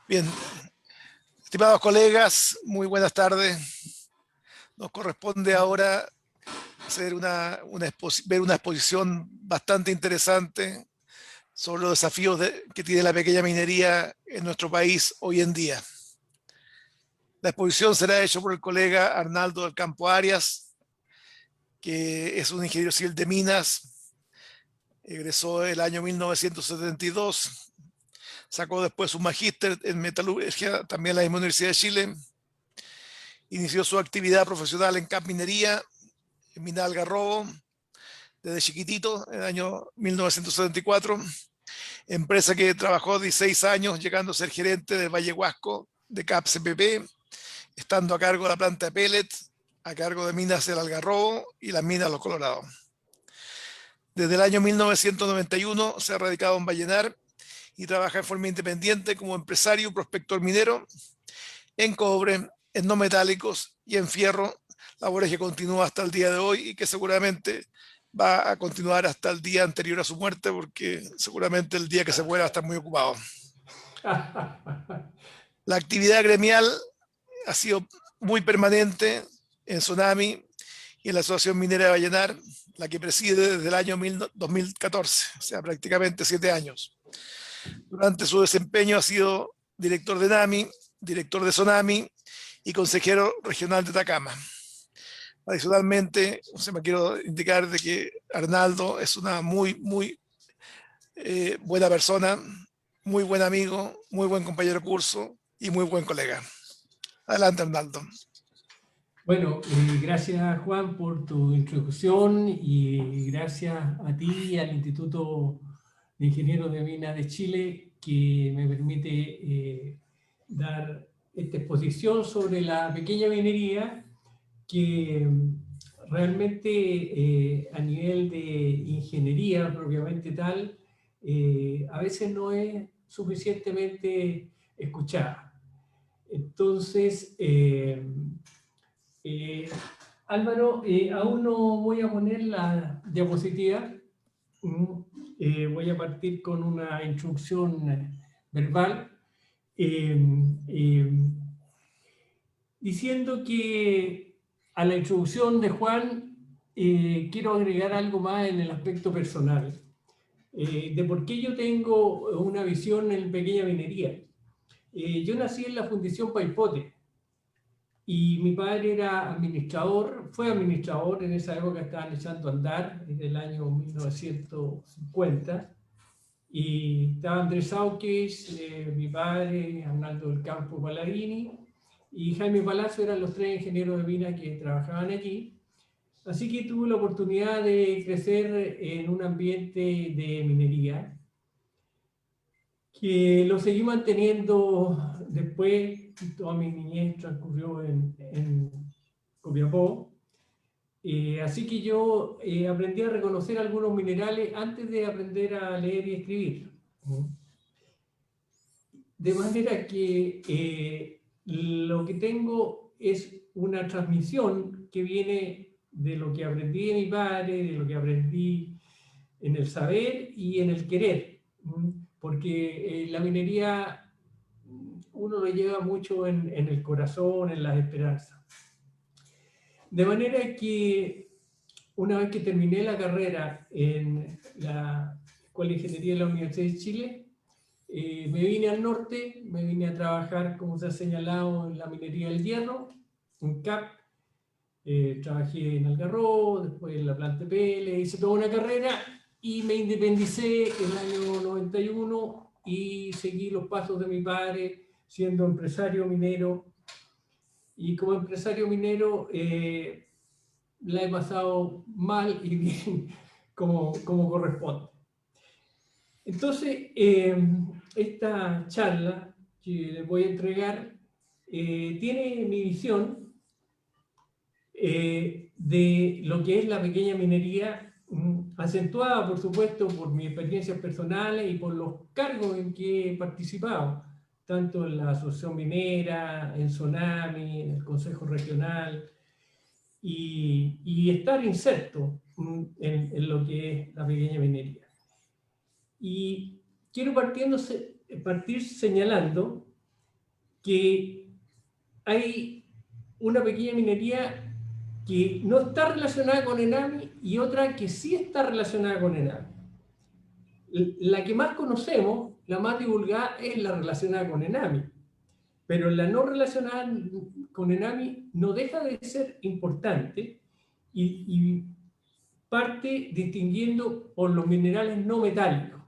Bien, estimados colegas, muy buenas tardes. Nos corresponde ahora hacer ver una exposición bastante interesante sobre los desafíos que tiene la pequeña minería en nuestro país hoy en día. La exposición será hecha por el colega Arnaldo del Campo Arias, que es un ingeniero civil de minas, egresó el año 1972, sacó después un magíster en metalurgia, también en la misma Universidad de Chile. Inició su actividad profesional en CAP Minería, en Mina Algarrobo, desde chiquitito, en el año 1974. Empresa que trabajó 16 años, llegando a ser gerente del Valle Huasco de CAP CPP, estando a cargo de la planta de pellet, a cargo de Minas del Algarrobo y las Minas Los Colorados. Desde el año 1991 se ha radicado en Vallenar y trabaja en forma independiente como empresario prospector minero en cobre, en no metálicos y en fierro, labores que continúa hasta el día de hoy y que seguramente va a continuar hasta el día anterior a su muerte, porque seguramente el día que se muera va a estar muy ocupado. La actividad gremial ha sido muy permanente en Sonami y en la Asociación Minera de Vallenar, la que preside desde el año 2014, o sea, prácticamente 7 años. Durante su desempeño ha sido director de NAMI, director de Sonami y consejero regional de Atacama. Adicionalmente, me quiero indicar de que Arnaldo es una muy buena persona, muy buen amigo, muy buen compañero de curso y muy buen colega. Adelante, Arnaldo. Bueno, gracias Juan por tu introducción y gracias a ti y al Instituto de Ingenieros de Minas de Chile que me permite dar esta exposición sobre la pequeña minería que realmente a nivel de ingeniería propiamente tal a veces no es suficientemente escuchada. Entonces, Álvaro, aún no voy a poner la diapositiva. Voy a partir con una instrucción verbal diciendo que a la introducción de Juan quiero agregar algo más en el aspecto personal de por qué yo tengo una visión en pequeña minería. Yo nací en la Fundición Paipote, y mi padre era administrador, fue administrador en esa época, estaban echando a andar, en el año 1950, y estaba Andrés Auques, mi padre, Arnaldo del Campo Palladini, y Jaime Palacio eran los tres ingenieros de minas que trabajaban allí. Así que tuve la oportunidad de crecer en un ambiente de minería, que lo seguí manteniendo después. Toda mi niñez transcurrió en Copiapó. Así que yo aprendí a reconocer algunos minerales antes de aprender a leer y escribir. De manera que lo que tengo es una transmisión que viene de lo que aprendí de mi padre, de lo que aprendí en el saber y en el querer. Porque la minería uno lo lleva mucho en el corazón, en las esperanzas. De manera que una vez que terminé la carrera en la Escuela de Ingeniería de la Universidad de Chile, me vine al norte, me vine a trabajar, como se ha señalado, en la minería del hierro, en CAP. Trabajé en Algarrobo, después en la planta de PL, hice toda una carrera y me independicé en el año 91 y seguí los pasos de mi padre siendo empresario minero. Y como empresario minero la he pasado mal y bien como corresponde. Entonces, esta charla que les voy a entregar tiene mi visión de lo que es la pequeña minería, acentuada, por supuesto, por mis experiencias personales y por los cargos en que he participado, tanto en la Asociación Minera, en Sonami, en el Consejo Regional, y estar inserto en lo que es la pequeña minería. Y quiero partir señalando que hay una pequeña minería que no está relacionada con ENAMI y otra que sí está relacionada con ENAMI. La que más conocemos, la más divulgada, es la relacionada con ENAMI, pero la no relacionada con ENAMI no deja de ser importante y parte distinguiendo por los minerales no metálicos,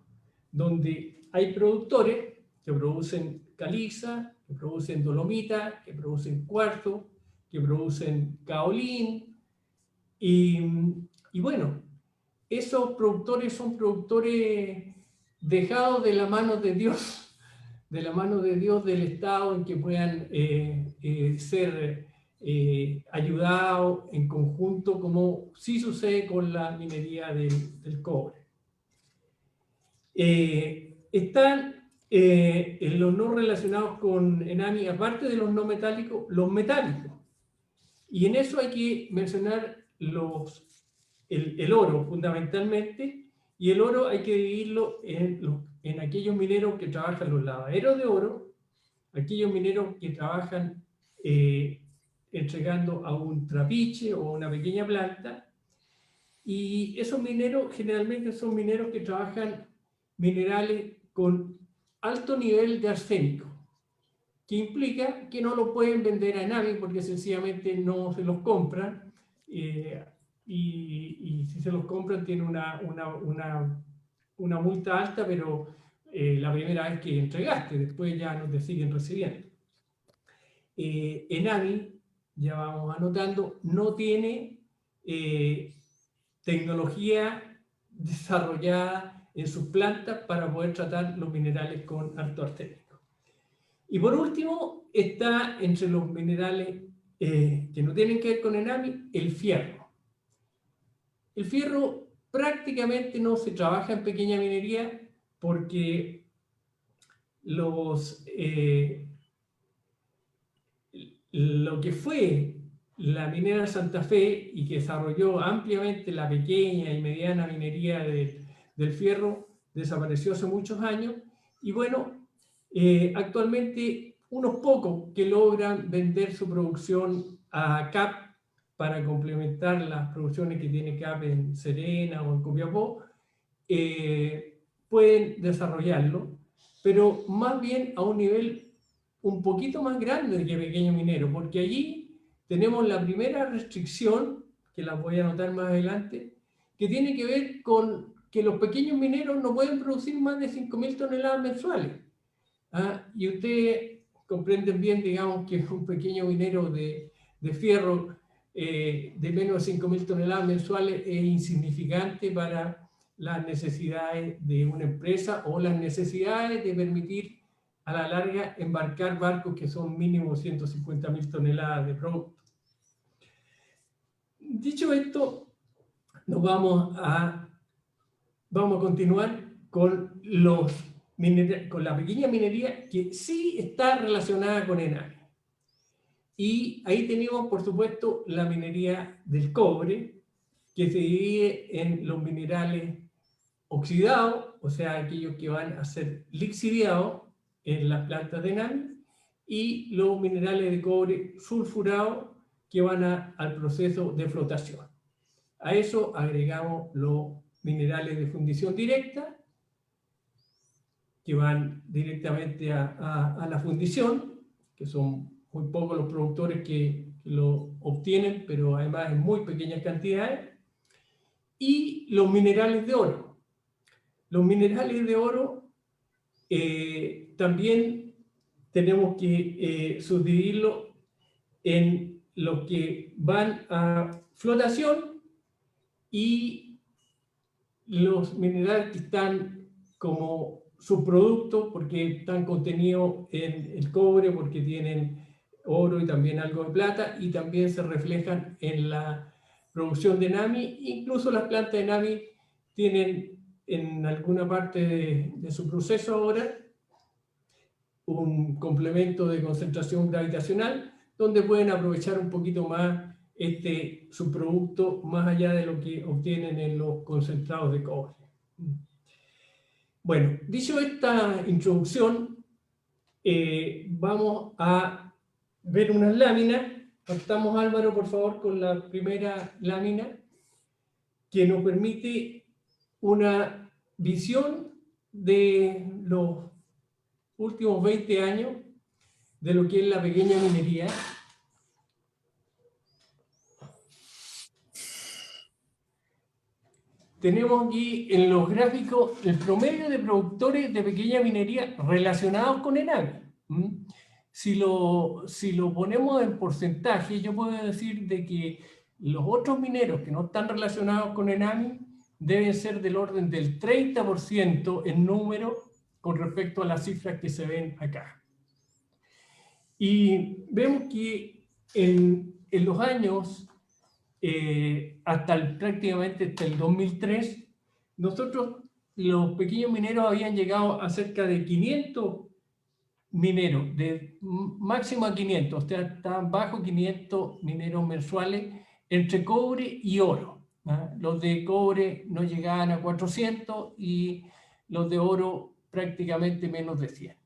donde hay productores que producen caliza, que producen dolomita, que producen cuarzo, que producen caolín, y bueno, esos productores son productores dejados de la mano de Dios, de la mano de Dios del Estado, en que puedan ser ayudados en conjunto, como sí sucede con la minería del cobre. Están en los no relacionados con ENAMI, aparte de los no metálicos, los metálicos. Y en eso hay que mencionar el oro fundamentalmente, y el oro hay que dividirlo en aquellos mineros que trabajan los lavaderos de oro, aquellos mineros que trabajan entregando a un trapiche o una pequeña planta, y esos mineros generalmente son mineros que trabajan minerales con alto nivel de arsénico, que implica que no lo pueden vender a nadie porque sencillamente no se los compran, y si se los compran tienen una multa alta, pero la primera vez que entregaste, después ya no te siguen recibiendo. ENAMI, ya vamos anotando, no tiene tecnología desarrollada en sus plantas para poder tratar los minerales con alto arsénico. Y por último, está entre los minerales que no tienen que ver con ENAMI, el fierro. El fierro prácticamente no se trabaja en pequeña minería porque lo que fue la minera Santa Fe y que desarrolló ampliamente la pequeña y mediana minería del fierro desapareció hace muchos años, y bueno, actualmente unos pocos que logran vender su producción a CAP para complementar las producciones que tiene CAP en Serena o en Copiapó, pueden desarrollarlo, pero más bien a un nivel un poquito más grande que pequeño minero, porque allí tenemos la primera restricción, que la voy a anotar más adelante, que tiene que ver con que los pequeños mineros no pueden producir más de 5.000 toneladas mensuales. Y ustedes comprenden bien, digamos, que un pequeño minero de fierro de menos de 5.000 toneladas mensuales es insignificante para las necesidades de una empresa o las necesidades de permitir a la larga embarcar barcos que son mínimo 150.000 toneladas de producto. Dicho esto, vamos a continuar con la pequeña minería que sí está relacionada con ENAMI. Y ahí tenemos, por supuesto, la minería del cobre, que se divide en los minerales oxidados, o sea, aquellos que van a ser lixiviados en las plantas de ENAMI, y los minerales de cobre sulfurados que van al proceso de flotación. A eso agregamos los minerales de fundición directa, que van directamente a la fundición, que son muy pocos los productores que lo obtienen, pero además en muy pequeñas cantidades, y los minerales de oro. Los minerales de oro también tenemos que subdividirlo en los que van a flotación y los minerales que están como subproductos porque están contenidos en el cobre, porque tienen oro y también algo de plata, y también se reflejan en la producción de ENAMI. Incluso las plantas de ENAMI tienen en alguna parte de su proceso ahora un complemento de concentración gravitacional, donde pueden aprovechar un poquito más este subproducto más allá de lo que obtienen en los concentrados de cobre. Bueno, dicho esta introducción, vamos a ver unas láminas. Partamos, Álvaro, por favor, con la primera lámina, que nos permite una visión de los últimos 20 años de lo que es la pequeña minería. Tenemos aquí en los gráficos el promedio de productores de pequeña minería relacionados con ENAMI. Si lo ponemos en porcentaje, yo puedo decir de que los otros mineros que no están relacionados con ENAMI deben ser del orden del 30% en número con respecto a las cifras que se ven acá. Y vemos que en los años prácticamente hasta el 2003, nosotros, los pequeños mineros, habían llegado a cerca de 500 mineros, de máximo a 500, o sea, estaban bajo 500 mineros mensuales entre cobre y oro. Los de cobre no llegaban a 400 y los de oro prácticamente menos de 100.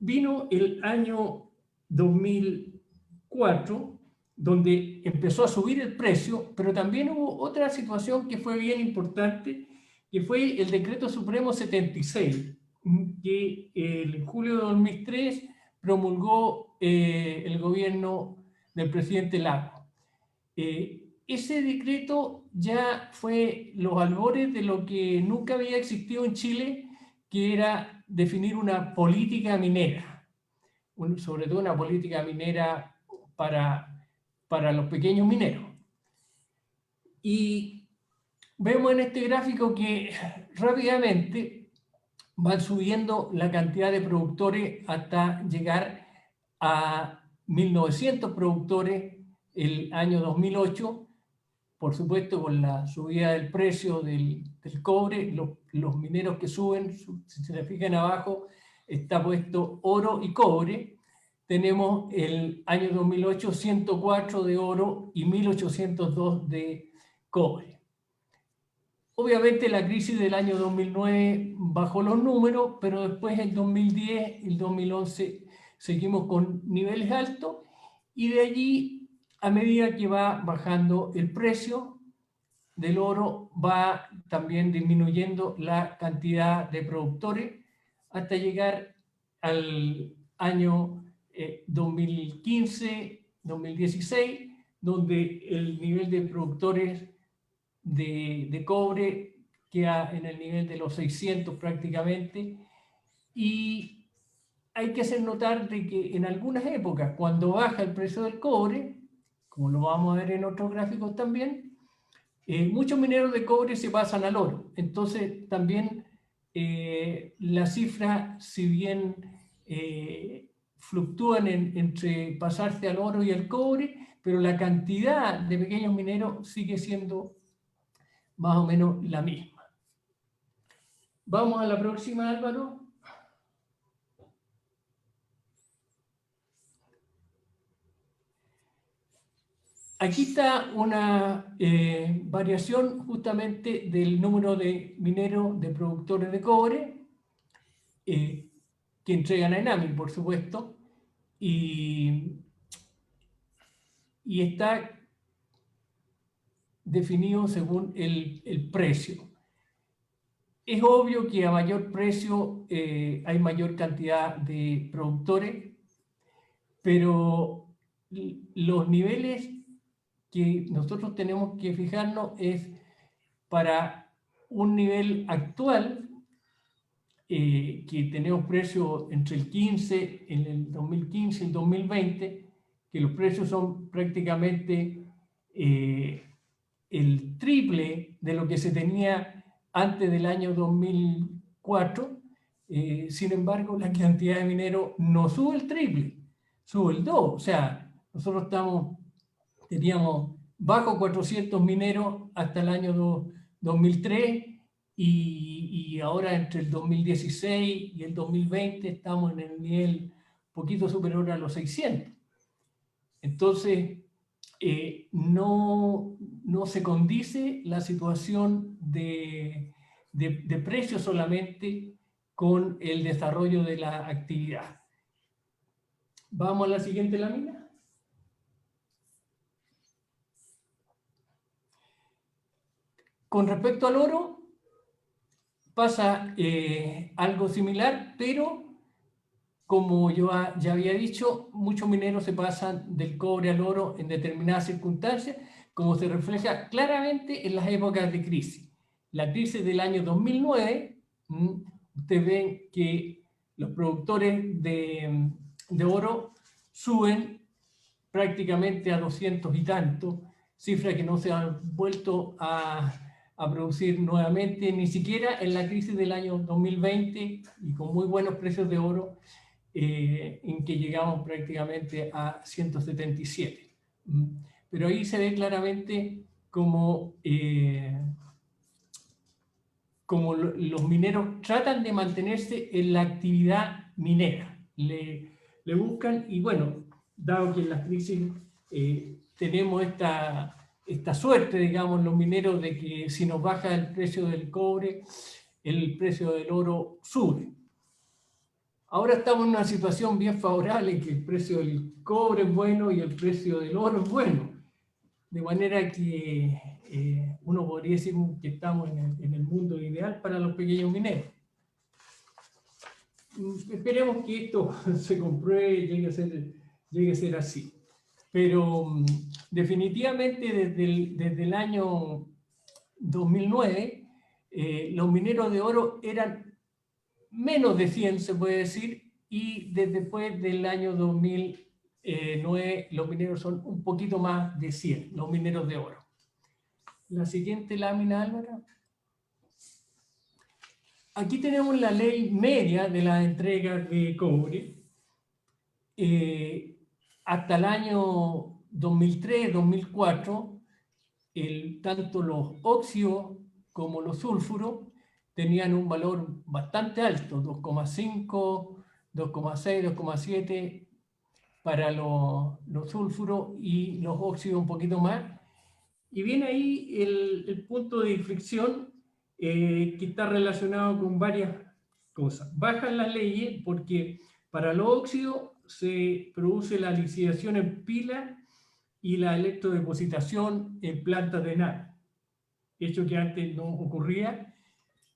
Vino el año 2004, donde empezó a subir el precio, pero también hubo otra situación que fue bien importante, que fue el Decreto Supremo 76, que en julio de 2003 promulgó el gobierno del presidente Lago. Ese decreto ya fue los albores de lo que nunca había existido en Chile, que era definir una política minera, sobre todo una política minera para los pequeños mineros. Y vemos en este gráfico que rápidamente van subiendo la cantidad de productores hasta llegar a 1.900 productores el año 2008. Por supuesto, con la subida del precio del cobre, los mineros que suben, si se fijan abajo, está puesto oro y cobre. Tenemos el año 2008 104 de oro y 1.802 de cobre. Obviamente la crisis del año 2009 bajó los números, pero después en 2010 y el 2011 seguimos con niveles altos, y de allí, a medida que va bajando el precio del oro, va también disminuyendo la cantidad de productores hasta llegar al año 2015-2016, donde el nivel de productores de cobre queda en el nivel de los 600 prácticamente. Y hay que hacer notar de que en algunas épocas, cuando baja el precio del cobre, como lo vamos a ver en otros gráficos también, muchos mineros de cobre se pasan al oro. Entonces también la cifra, si bien fluctúan entre pasarse al oro y al cobre, pero la cantidad de pequeños mineros sigue siendo más o menos la misma. Vamos a la próxima, Álvaro. Aquí está una variación justamente del número de mineros, de productores de cobre, que entregan a ENAMI, por supuesto, y está definido según el precio. Es obvio que a mayor precio hay mayor cantidad de productores, pero los niveles que nosotros tenemos que fijarnos es para un nivel actual, que tenemos precios entre el 15, en el 2015 y el 2020, que los precios son prácticamente el triple de lo que se tenía antes del año 2004. Sin embargo, la cantidad de mineros no sube el triple, sube el 2. O sea, nosotros teníamos bajo 400 mineros hasta el año 2003, y ahora entre el 2016 y el 2020 estamos en el nivel poquito superior a los 600. Entonces, no se condice la situación de precios solamente con el desarrollo de la actividad. Vamos a la siguiente lámina. Con respecto al oro, pasa algo similar, pero como yo ya había dicho, muchos mineros se pasan del cobre al oro en determinadas circunstancias, como se refleja claramente en las épocas de crisis. La crisis del año 2009, ustedes ven que los productores de oro suben prácticamente a 200 y tanto, cifra que no se han vuelto a producir nuevamente, ni siquiera en la crisis del año 2020, y con muy buenos precios de oro, en que llegamos prácticamente a 177. Pero ahí se ve claramente como los mineros tratan de mantenerse en la actividad minera. Le buscan, y bueno, dado que en las crisis tenemos esta suerte, digamos, los mineros, de que si nos baja el precio del cobre, el precio del oro sube. Ahora estamos en una situación bien favorable, que el precio del cobre es bueno y el precio del oro es bueno. De manera que uno podría decir que estamos en el mundo ideal para los pequeños mineros. Esperemos que esto se compruebe y llegue a ser así. Pero definitivamente desde el año 2009, los mineros de oro eran menos de 100, se puede decir, y después del año 2009 los mineros son un poquito más de 100, los mineros de oro. La siguiente lámina, Álvaro. Aquí tenemos la ley media de la entrega de cobre. Hasta el año 2003-2004, tanto los óxidos como los sulfuros tenían un valor bastante alto, 2,5, 2,6, 2,7 para los sulfuros, y los óxidos un poquito más. Y viene ahí el punto de inflexión, que está relacionado con varias cosas. Bajan las leyes porque para los óxidos se produce la lixiviación en pila y la electrodepositación en plantas de NAD, hecho que antes no ocurría.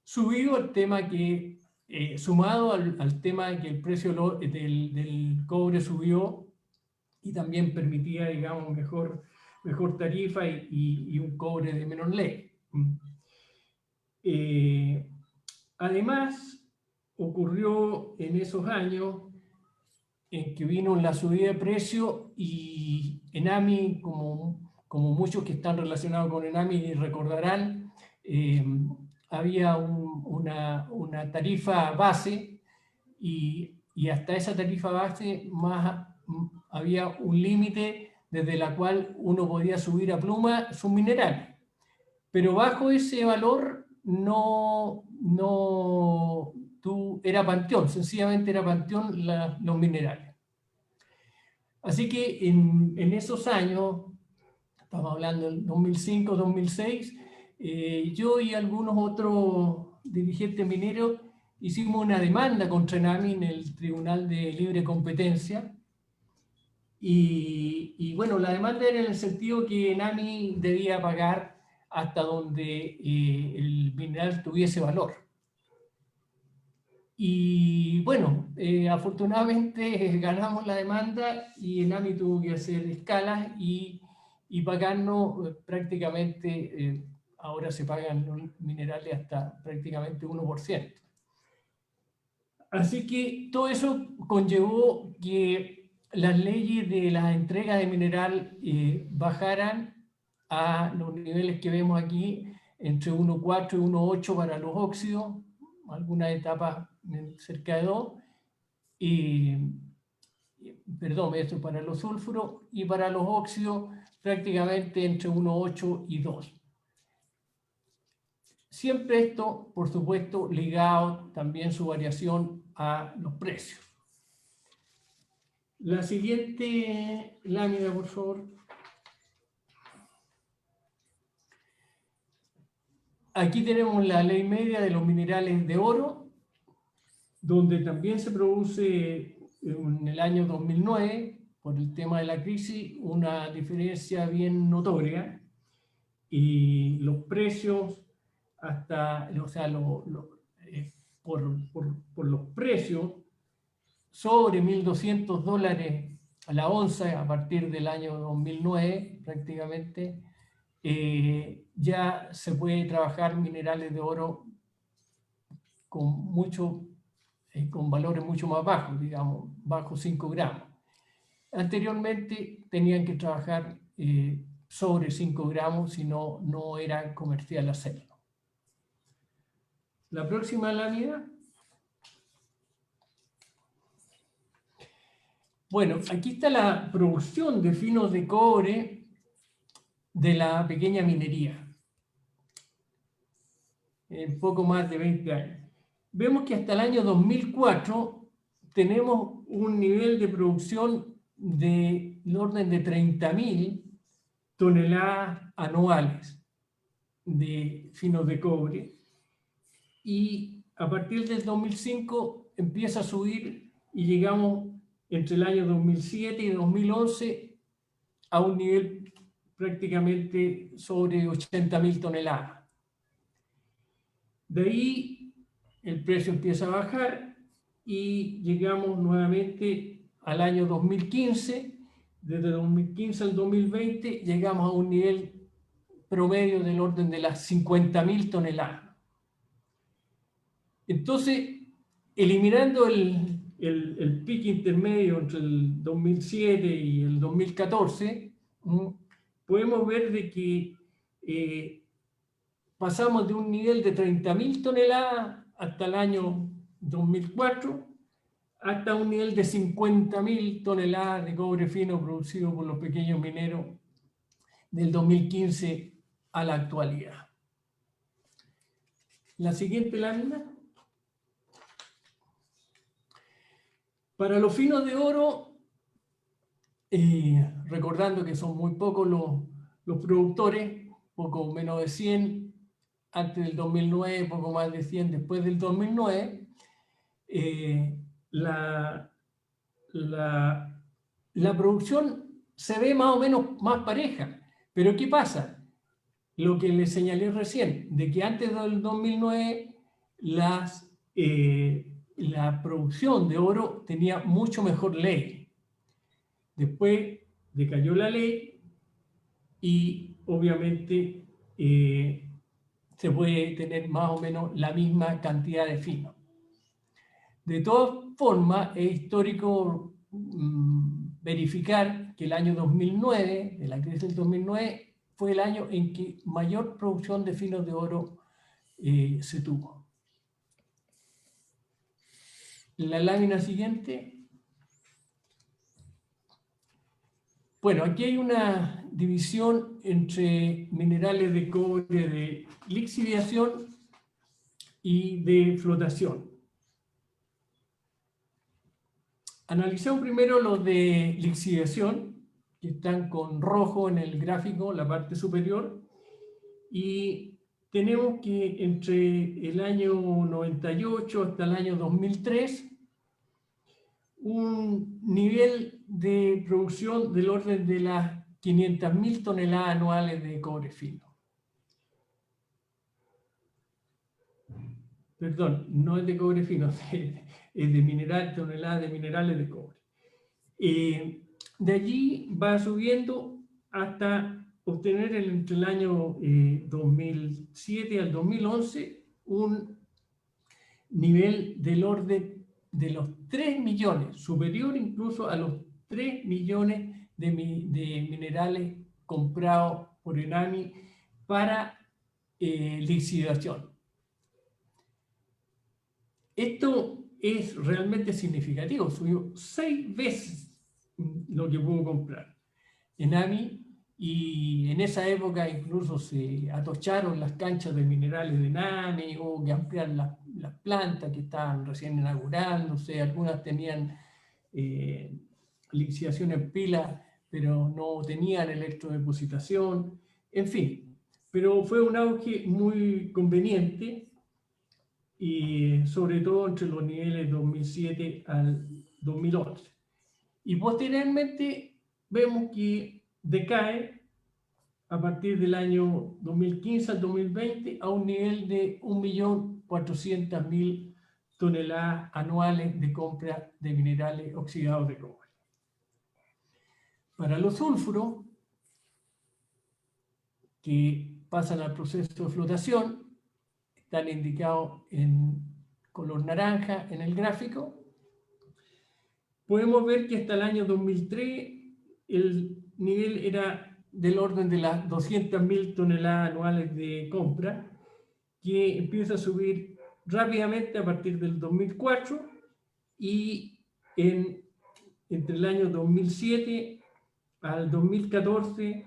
Subió el tema que, sumado al tema de que el precio del cobre subió, y también permitía, digamos, mejor tarifa y un cobre de menor ley. Además, ocurrió en esos años en que vino la subida de precio, y Enami, como muchos que están relacionados con Enami recordarán, había una tarifa base, y hasta esa tarifa base había un límite desde la cual uno podía subir a pluma sus minerales. Pero bajo ese valor era panteón, sencillamente era panteón los minerales. Así que en esos años, estamos hablando del 2005, 2006, yo y algunos otros dirigentes mineros hicimos una demanda contra Enami en el Tribunal de Libre Competencia. Y bueno, la demanda era en el sentido que Enami debía pagar hasta donde el mineral tuviese valor. Y bueno, afortunadamente ganamos la demanda, y Enami tuvo que hacer escalas y pagarnos prácticamente, ahora se pagan los minerales hasta prácticamente 1%. Así que todo eso conllevó que las leyes de la entrega de mineral bajaran a los niveles que vemos aquí, entre 1,4 y 1,8 para los óxidos, algunas etapas cerca de 2, perdón, esto para los sulfuros, y para los óxidos prácticamente entre 1,8 y 2. Siempre esto, por supuesto, ligado también su variación a los precios. La siguiente lámina, por favor. Aquí tenemos la ley media de los minerales de oro. donde también se produce en el año 2009, por el tema de la crisis, una diferencia bien notoria, y los precios hasta, o sea, por los precios sobre $1.200 a la onza a partir del año 2009 prácticamente, ya se puede trabajar minerales de oro con valores mucho más bajos, digamos, bajo 5 gramos. Anteriormente tenían que trabajar sobre 5 gramos, si no, no era comercial hacerlo. La próxima lámina. Bueno, aquí está la producción de finos de cobre de la pequeña minería en poco más de 20 años. Vemos que hasta el año 2004 tenemos un nivel de producción del orden de 30.000 toneladas anuales de finos de cobre, y a partir del 2005 empieza a subir y llegamos entre el año 2007 y 2011 a un nivel prácticamente sobre 80.000 toneladas. De ahí el precio empieza a bajar y llegamos nuevamente al año 2015. Desde 2015 al 2020 llegamos a un nivel promedio del orden de las 50.000 toneladas. Entonces, eliminando el pico intermedio entre el 2007 y el 2014, podemos ver de que pasamos de un nivel de 30.000 toneladas hasta el año 2004, hasta un nivel de 50.000 toneladas de cobre fino producido por los pequeños mineros del 2015 a la actualidad. La siguiente lámina. Para los finos de oro, recordando que son muy pocos los productores, poco menos de 100 antes del 2009, poco más de 100 después del 2009, la producción se ve más o menos más pareja. Pero ¿qué pasa? Lo que les señalé recién, de que antes del 2009 la producción de oro tenía mucho mejor ley. Después decayó la ley y obviamente se puede tener más o menos la misma cantidad de fino. De todas formas, es histórico verificar que el año 2009, de la crisis del 2009, fue el año en que mayor producción de finos de oro se tuvo. La lámina siguiente. Bueno, aquí hay una división entre minerales de cobre de lixiviación y de flotación. Analizamos primero los de lixiviación, que están con rojo en el gráfico, la parte superior, y tenemos que entre el año 98 hasta el año 2003, un nivel de producción del orden de las 500.000 toneladas anuales de cobre fino. Perdón, no es de cobre fino, es de toneladas de minerales de cobre. De allí va subiendo hasta obtener entre el año 2007 al 2011 un nivel del orden de los 3 millones, superior incluso a los 3 millones de minerales comprados por ENAMI para lixiviación. Esto es realmente significativo, subió 6 veces lo que pudo comprar ENAMI, y en esa época incluso se atocharon las canchas de minerales de ENAMI, hubo que ampliar las plantas que estaban recién inaugurándose, algunas tenían lixiviación en pila, pero no tenían electrodepositación, en fin, pero fue un auge muy conveniente. y sobre todo entre los niveles 2007 al 2011. Y posteriormente vemos que decae a partir del año 2015 al 2020 a un nivel de 1.400.000 toneladas anuales de compra de minerales oxidados de cobre. Para los sulfuros, que pasan al proceso de flotación, están indicados en color naranja en el gráfico. Podemos ver que hasta el año 2003 el nivel era del orden de las 200.000 toneladas anuales de compra, que empieza a subir rápidamente a partir del 2004 y entre el año 2007 al 2014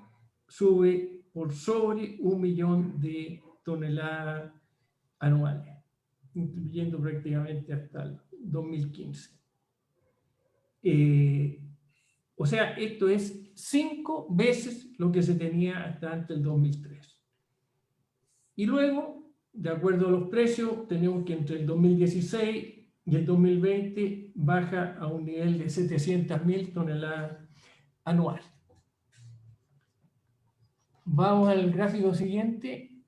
sube por sobre 1 millón de toneladas anuales, incluyendo prácticamente hasta el 2015. O sea, esto es 5 veces lo que se tenía hasta antes del 2003. Y luego, de acuerdo a los precios, tenemos que entre el 2016 y el 2020 baja a un nivel de 700.000 toneladas anuales. Vamos al gráfico siguiente.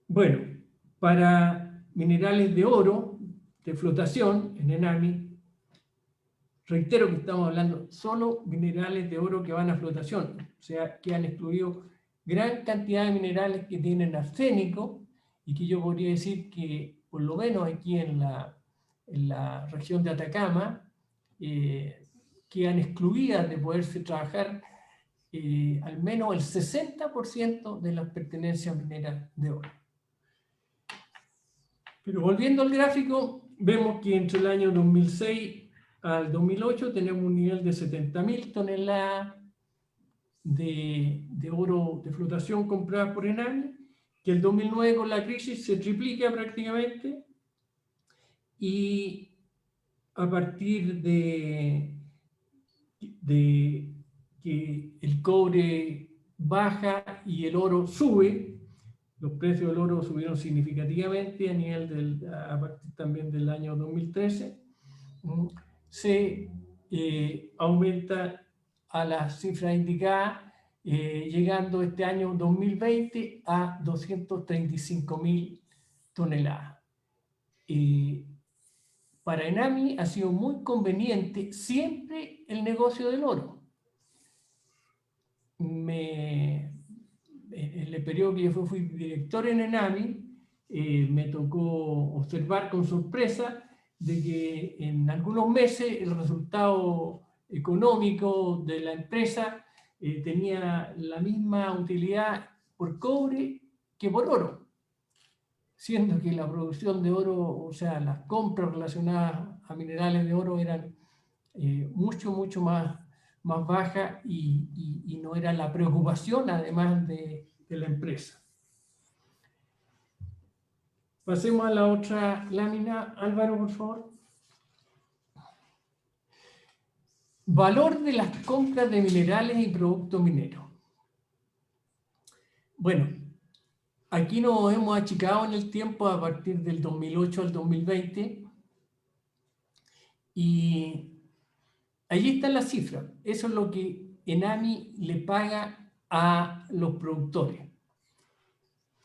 Bueno, para minerales de oro, de flotación, en ENAMI, reitero que estamos hablando solo minerales de oro que van a flotación, o sea, que han excluido gran cantidad de minerales que tienen arsénico y que yo podría decir que, por lo menos aquí en la región de Atacama, quedan excluidas de poderse trabajar al menos el 60% de las pertenencias mineras de oro. Pero volviendo al gráfico, vemos que entre el año 2006 al 2008 tenemos un nivel de 70.000 toneladas de oro de flotación comprada por ENAMI, que el 2009 con la crisis se triplica prácticamente, y a partir de que el cobre baja y el oro sube, los precios del oro subieron significativamente a partir también del año 2013, se aumenta a las cifras indicadas, llegando este año 2020 a 235.000 toneladas. Para ENAMI ha sido muy conveniente siempre el negocio del oro. En el periodo que yo fui director en ENAMI, me tocó observar con sorpresa de que en algunos meses el resultado económico de la empresa tenía la misma utilidad por cobre que por oro, siendo que la producción de oro, o sea, las compras relacionadas a minerales de oro eran mucho más bajas y no era la preocupación además de la empresa. Pasemos a la otra lámina, Álvaro, por favor. Valor de las compras de minerales y productos mineros. Bueno, aquí nos hemos achicado en el tiempo a partir del 2008 al 2020 y allí está la cifra. Eso es lo que ENAMI le paga a los productores.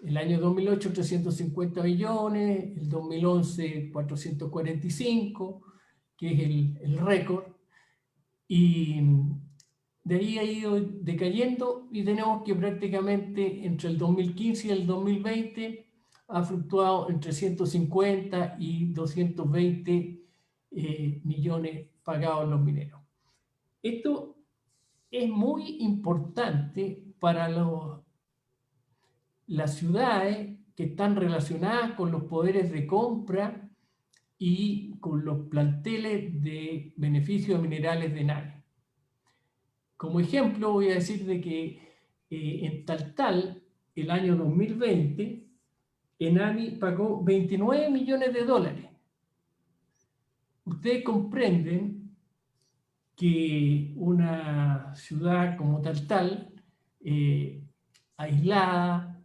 El año 2008, 350 millones, el 2011, 445, que es el récord. Y de ahí ha ido decayendo y tenemos que prácticamente entre el 2015 y el 2020 ha fluctuado entre 150 y 220 millones pagados los mineros. Esto es muy importante para las ciudades que están relacionadas con los poderes de compra y con los planteles de beneficios minerales de ENAMI. Como ejemplo voy a decir de que en Taltal, el año 2020, ENAMI pagó 29 millones de dólares. Ustedes comprenden que una ciudad como Taltal, aislada,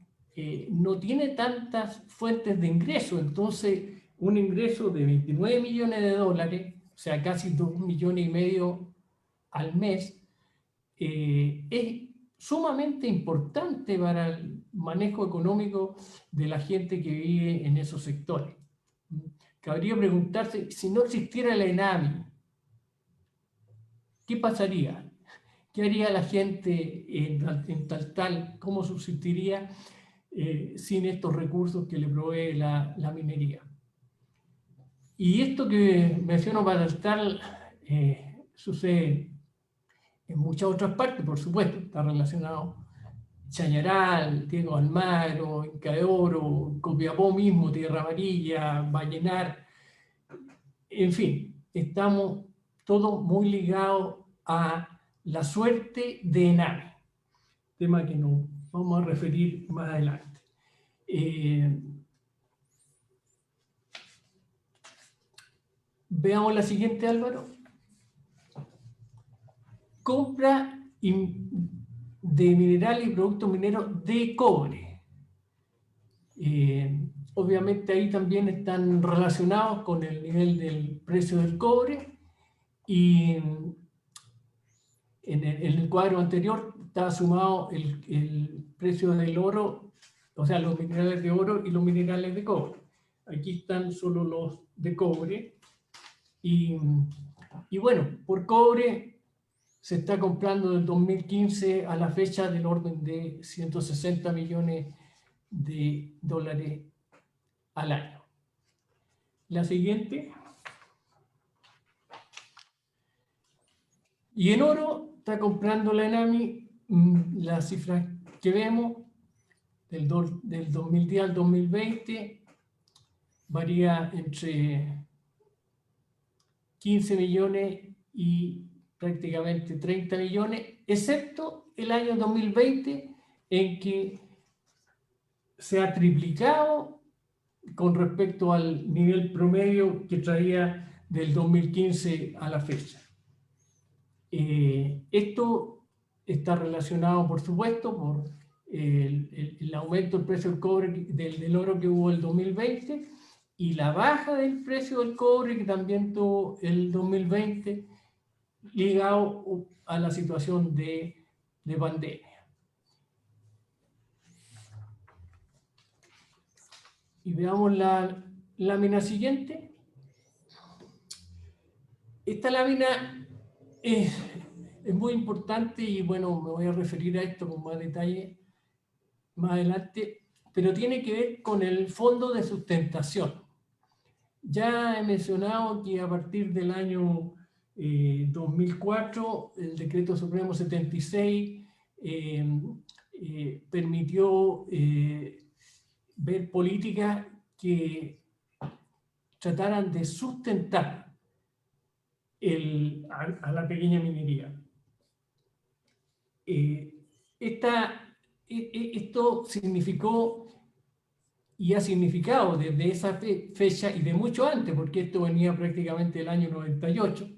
no tiene tantas fuentes de ingreso. Entonces, un ingreso de 29 millones de dólares, o sea, casi 2,5 millones al mes, es sumamente importante para el manejo económico de la gente que vive en esos sectores. Cabría preguntarse, si no existiera la ENAMI, ¿qué pasaría? ¿Qué haría la gente en Taltal? ¿Cómo subsistiría sin estos recursos que le provee la minería? Y esto que menciono para Taltal sucede en muchas otras partes, por supuesto, está relacionado Chañaral, Diego Almagro, Inca de Oro, Copiapó mismo, Tierra Amarilla, Vallenar, en fin, estamos todos muy ligados a la suerte de ENAMI, tema que nos vamos a referir más adelante. Veamos la siguiente, Álvaro. Compra de minerales y productos mineros de cobre. Obviamente ahí también están relacionados con el nivel del precio del cobre, y en el cuadro anterior está sumado el precio del oro, o sea, los minerales de oro y los minerales de cobre. Aquí están solo los de cobre. Y bueno, por cobre se está comprando del 2015 a la fecha del orden de 160 millones de dólares al año. La siguiente. Y en oro está comprando la ENAMI, la cifra que vemos del 2010 al 2020 varía entre 15 millones y prácticamente 30 millones, excepto el año 2020, en que se ha triplicado con respecto al nivel promedio que traía del 2015 a la fecha. Esto está relacionado, por supuesto, por el aumento del precio del cobre, del oro que hubo el 2020, y la baja del precio del cobre que también tuvo el 2020, ligado a la situación de pandemia. Y veamos la lámina siguiente. Esta lámina es muy importante y bueno, me voy a referir a esto con más detalle más adelante, pero tiene que ver con el fondo de sustentación. Ya he mencionado que a partir del año 2004, el Decreto Supremo 76 permitió ver políticas que trataran de sustentar a la pequeña minería. Esto significó y ha significado desde esa fecha y de mucho antes, porque esto venía prácticamente del año 98,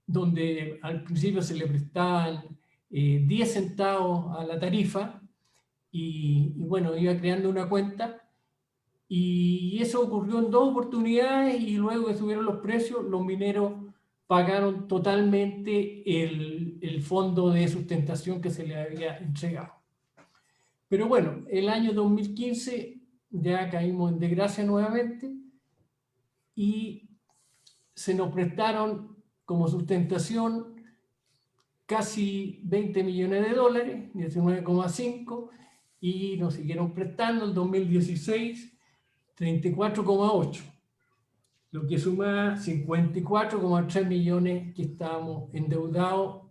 donde al principio se le prestaban 10 centavos a la tarifa y bueno, iba creando una cuenta, y eso ocurrió en 2 oportunidades, y luego que subieron los precios, los mineros pagaron totalmente el fondo de sustentación que se les había entregado. Pero bueno, el año 2015 ya caímos en desgracia nuevamente y se nos prestaron como sustentación casi 20 millones de dólares, 19,5, y nos siguieron prestando en 2016 34,8, lo que suma 54,3 millones que estábamos endeudados,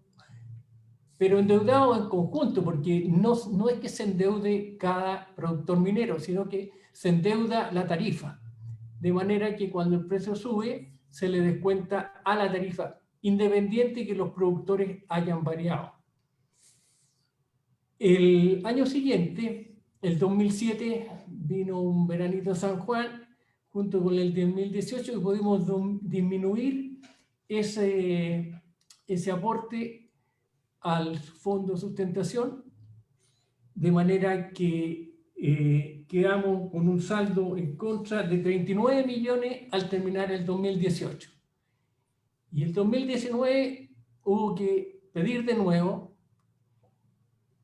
pero endeudados en conjunto, porque no es que se endeude cada productor minero, sino que se endeuda la tarifa, de manera que cuando el precio sube, se le descuenta a la tarifa, independiente que los productores hayan variado. El año siguiente, el 2007, vino un veranito San Juan, junto con el 2018, y pudimos disminuir ese aporte al fondo de sustentación, de manera que quedamos con un saldo en contra de 39 millones al terminar el 2018. Y el 2019 hubo que pedir de nuevo,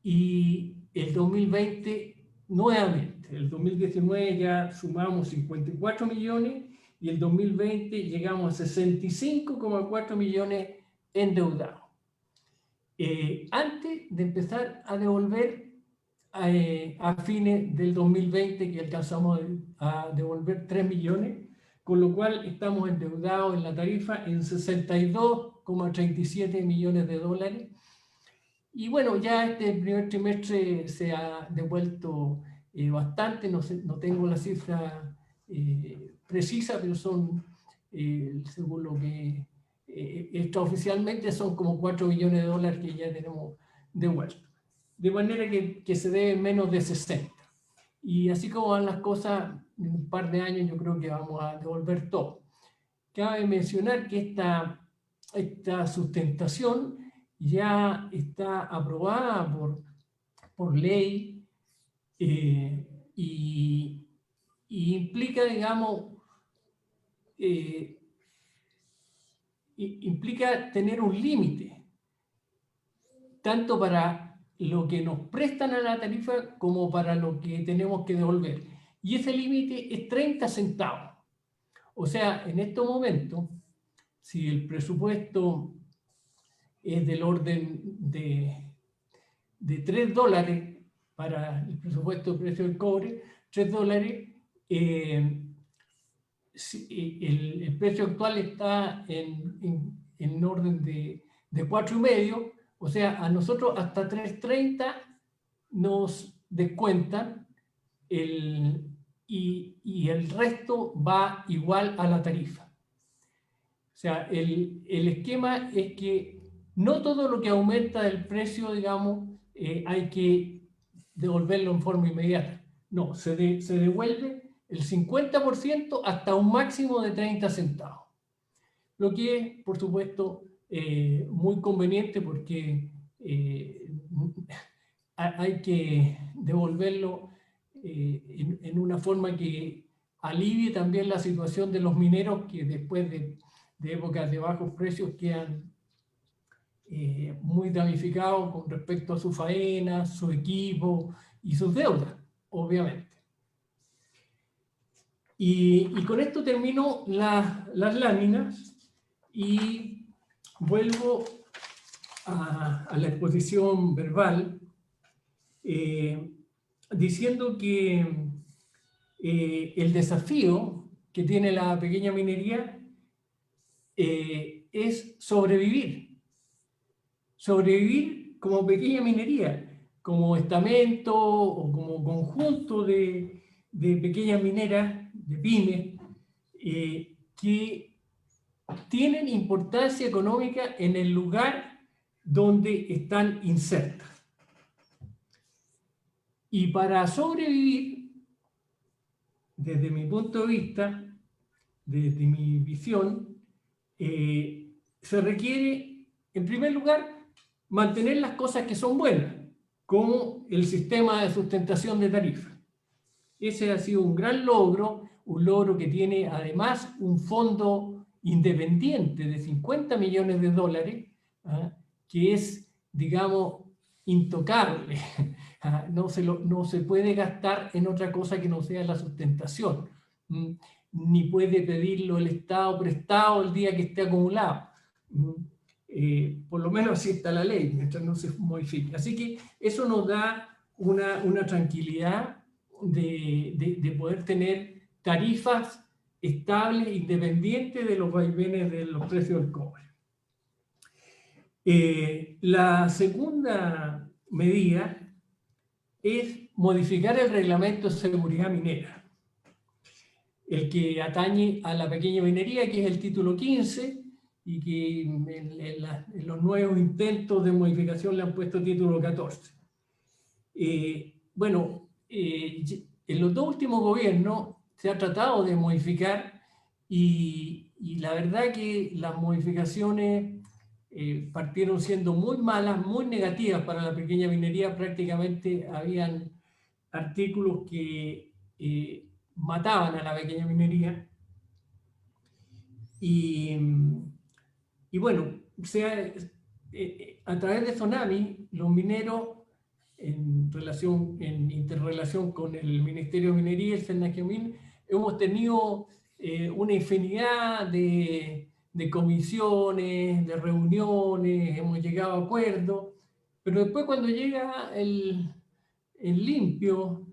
y el 2020 nuevamente. El 2019 ya sumamos 54 millones y el 2020 llegamos a 65,4 millones endeudados. Antes de empezar a devolver a fines del 2020, que alcanzamos a devolver 3 millones, con lo cual estamos endeudados en la tarifa en 62,37 millones de dólares. Y bueno, ya este primer trimestre se ha devuelto bastante, no tengo la cifra precisa, pero son, según lo que extraoficialmente, son como 4 millones de dólares que ya tenemos devueltos. De manera que se debe menos de 60. Y así como van las cosas, en un par de años yo creo que vamos a devolver todo. Cabe mencionar que esta sustentación ya está aprobada por ley y implica, digamos, implica tener un límite, tanto para lo que nos prestan a la tarifa como para lo que tenemos que devolver. Y ese límite es 30 centavos. O sea, en estos momentos, si el presupuesto es del orden de $3 para el presupuesto de precio del cobre, $3, el precio actual está en orden de 4,5, o sea, a nosotros hasta 3.30 nos descuentan y el resto va igual a la tarifa. O sea, el esquema es que no todo lo que aumenta el precio, digamos, hay que devolverlo en forma inmediata. No, se devuelve el 50% hasta un máximo de 30 centavos. Lo que es, por supuesto, muy conveniente porque hay que devolverlo en una forma que alivie también la situación de los mineros que después de épocas de bajos precios quedan muy damnificados con respecto a su faena, su equipo y sus deudas, obviamente. Y con esto termino las láminas y vuelvo a la exposición verbal diciendo que el desafío que tiene la pequeña minería es sobrevivir como pequeña minería, como estamento o como conjunto de pequeñas mineras, de pymes, que tienen importancia económica en el lugar donde están insertas. Y para sobrevivir, desde mi punto de vista, desde mi visión, se requiere, en primer lugar, mantener las cosas que son buenas, como el sistema de sustentación de tarifas. Ese ha sido un gran logro, un logro que tiene además un fondo independiente de 50 millones de dólares, que es, digamos, intocable. No se puede gastar en otra cosa que no sea la sustentación, ni puede pedirlo el Estado prestado el día que esté acumulado. Por lo menos así está la ley, mientras no se modifique. Así que eso nos da una tranquilidad de poder tener tarifas estables, independientes de los vaivenes de los precios del cobre. La segunda medida es modificar el reglamento de seguridad minera, el que atañe a la pequeña minería, que es el título 15, y que en los nuevos intentos de modificación le han puesto título 14. En los dos últimos gobiernos se ha tratado de modificar y la verdad que las modificaciones partieron siendo muy malas, muy negativas para la pequeña minería, prácticamente habían artículos que mataban a la pequeña minería. Y bueno, o sea, a través de Sonami, los mineros, en interrelación con el Ministerio de Minería, el Senagiomin, hemos tenido una infinidad de comisiones, de reuniones, hemos llegado a acuerdos, pero después cuando llega el limpio,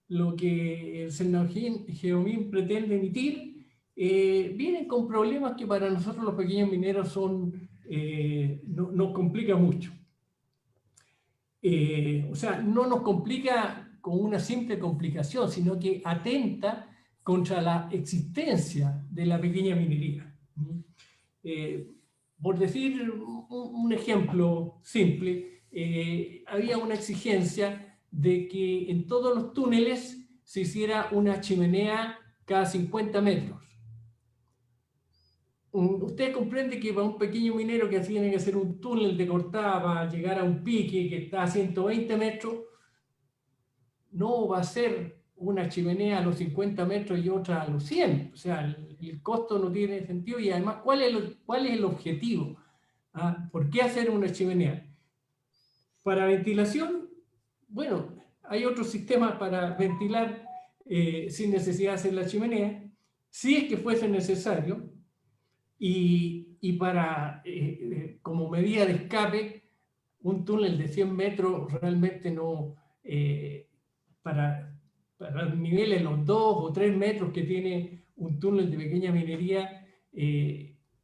lo que el Senagiomin pretende emitir, vienen con problemas que para nosotros los pequeños mineros nos complica mucho. O sea, no nos complica con una simple complicación, sino que atenta contra la existencia de la pequeña minería. Por decir un ejemplo simple, había una exigencia de que en todos los túneles se hiciera una chimenea cada 50 metros. Usted comprende que para un pequeño minero que tiene que hacer un túnel de cortada para llegar a un pique que está a 120 metros, no va a ser una chimenea a los 50 metros y otra a los 100. O sea, el costo no tiene sentido y además, ¿cuál es el objetivo? ¿Ah? ¿Por qué hacer una chimenea? Para ventilación, bueno, hay otros sistemas para ventilar sin necesidad de hacer la chimenea, si es que fuese necesario. Y para, como medida de escape, un túnel de 100 metros realmente no, para los niveles, los 2 o 3 metros que tiene un túnel de pequeña minería,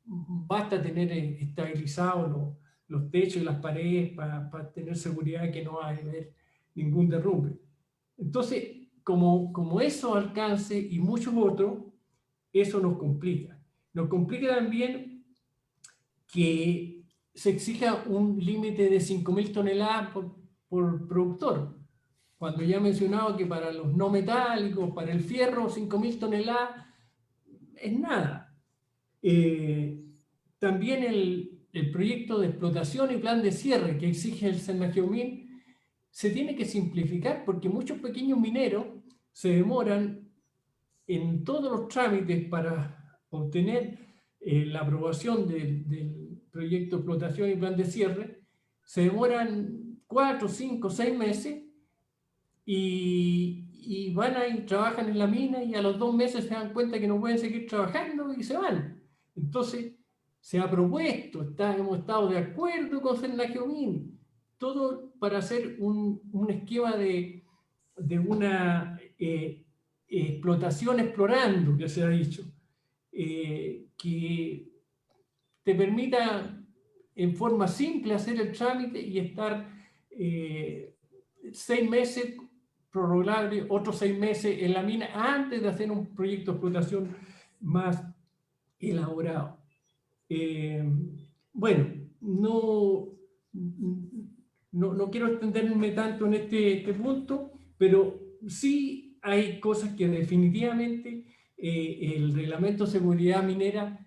basta tener estabilizados los techos y las paredes para tener seguridad de que no va a haber ningún derrumbe. Entonces, como eso alcance y muchos otros, eso nos complica. Nos complica también que se exija un límite de 5.000 toneladas por productor. Cuando ya he mencionado que para los no metálicos, para el fierro, 5.000 toneladas es nada. También el proyecto de explotación y plan de cierre que exige el Senagiomin se tiene que simplificar porque muchos pequeños mineros se demoran en todos los trámites para obtener la aprobación del proyecto de explotación y plan de cierre, se demoran 4, 5, 6 meses y van ahí, trabajan en la mina y a los 2 meses se dan cuenta que no pueden seguir trabajando y se van. Entonces, se ha propuesto, hemos estado de acuerdo con Senagiomin, todo para hacer un esquema de una explotación explorando, que se ha dicho, que te permita en forma simple hacer el trámite y estar 6 meses prorrogable, otros 6 meses en la mina antes de hacer un proyecto de explotación más elaborado. Bueno, no quiero extenderme tanto en este punto, pero sí hay cosas que definitivamente el reglamento de seguridad minera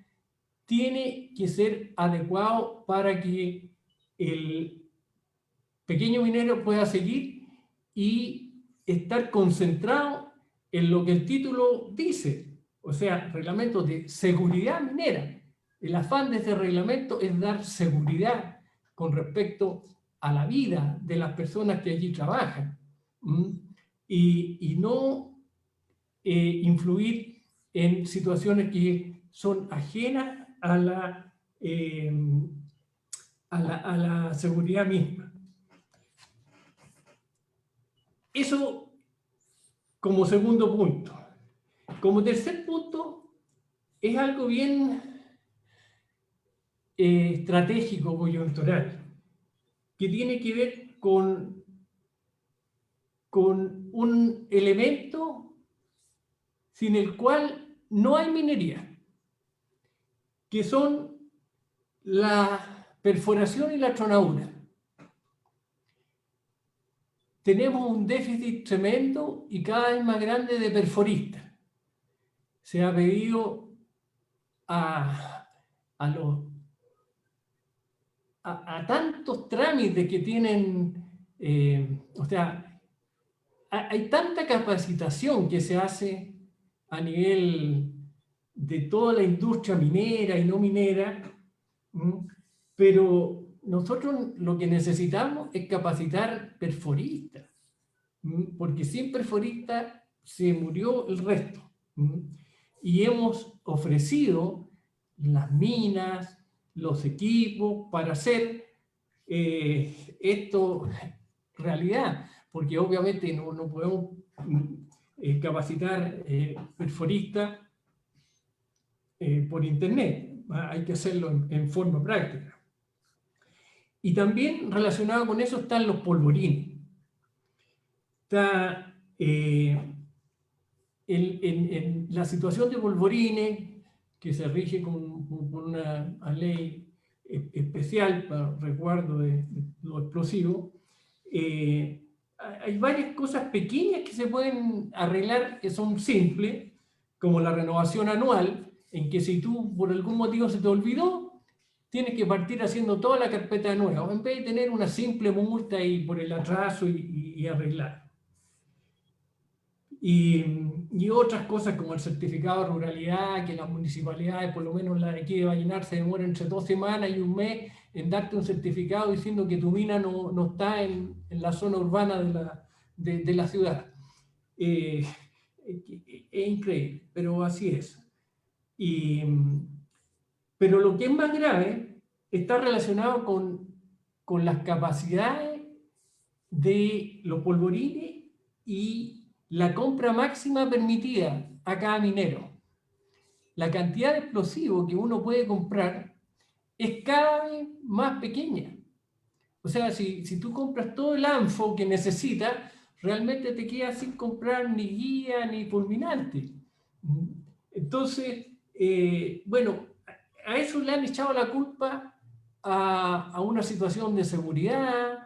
tiene que ser adecuado para que el pequeño minero pueda seguir y estar concentrado en lo que el título dice, o sea, reglamento de seguridad minera. El afán de este reglamento es dar seguridad con respecto a la vida de las personas que allí trabajan y no influir en situaciones que son ajenas a la seguridad misma. Eso como segundo punto. Como tercer punto, es algo bien estratégico, coyuntural, que tiene que ver con un elemento sin el cual no hay minería, que son la perforación y la tronadura. Tenemos un déficit tremendo y cada vez más grande de perforistas. Se ha pedido a tantos trámites que tienen, o sea, hay tanta capacitación que se hace a nivel de toda la industria minera y no minera, pero nosotros lo que necesitamos es capacitar perforistas, porque sin perforistas se murió el resto. Y hemos ofrecido las minas, los equipos para hacer esto realidad, porque obviamente no podemos capacitar perforistas por internet, hay que hacerlo en forma práctica. Y también relacionado con eso están los polvorines. Está en la situación de polvorines, que se rige con una ley especial para resguardo de los explosivos, hay varias cosas pequeñas que se pueden arreglar que son simples, como la renovación anual, en que si tú por algún motivo se te olvidó, tienes que partir haciendo toda la carpeta de nuevo, en vez de tener una simple multa y por el atraso y arreglar. Y otras cosas como el certificado de ruralidad, que las municipalidades, por lo menos la de aquí de Vallenar, se demora entre 2 semanas y un mes en darte un certificado diciendo que tu mina no está en la zona urbana de la ciudad. Es increíble, pero así es. Pero lo que es más grave está relacionado con las capacidades de los polvorines y la compra máxima permitida a cada minero. La cantidad de explosivos que uno puede comprar es cada vez más pequeña. O sea, si tú compras todo el ANFO que necesitas, realmente te quedas sin comprar ni guía ni fulminante. Entonces, bueno, a eso le han echado la culpa a una situación de seguridad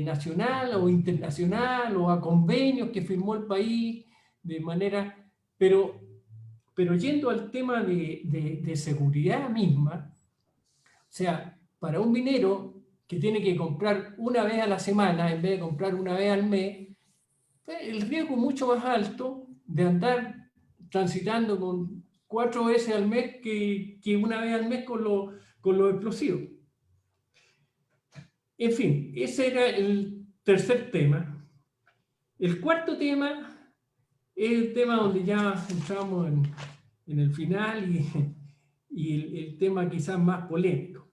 nacional o internacional o a convenios que firmó el país de manera... Pero yendo al tema de seguridad misma, o sea, para un minero que tiene que comprar una vez a la semana en vez de comprar una vez al mes, el riesgo es mucho más alto de andar transitando con 4 veces al mes que una vez al mes con los explosivos. En fin, ese era el tercer tema. El cuarto tema es el tema donde ya entramos en el final y el tema quizás más polémico.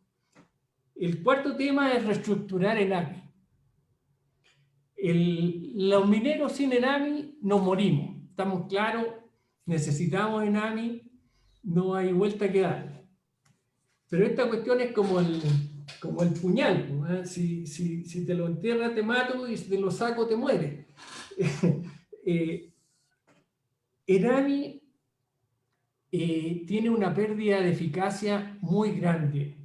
El cuarto tema es reestructurar ENAMI. Los mineros sin ENAMI nos morimos. Estamos claros, necesitamos ENAMI, no hay vuelta que darle. Pero esta cuestión es como el puñal, ¿no? Si te lo entierras te mato y si te lo saco te mueres. ENAMI tiene una pérdida de eficacia muy grande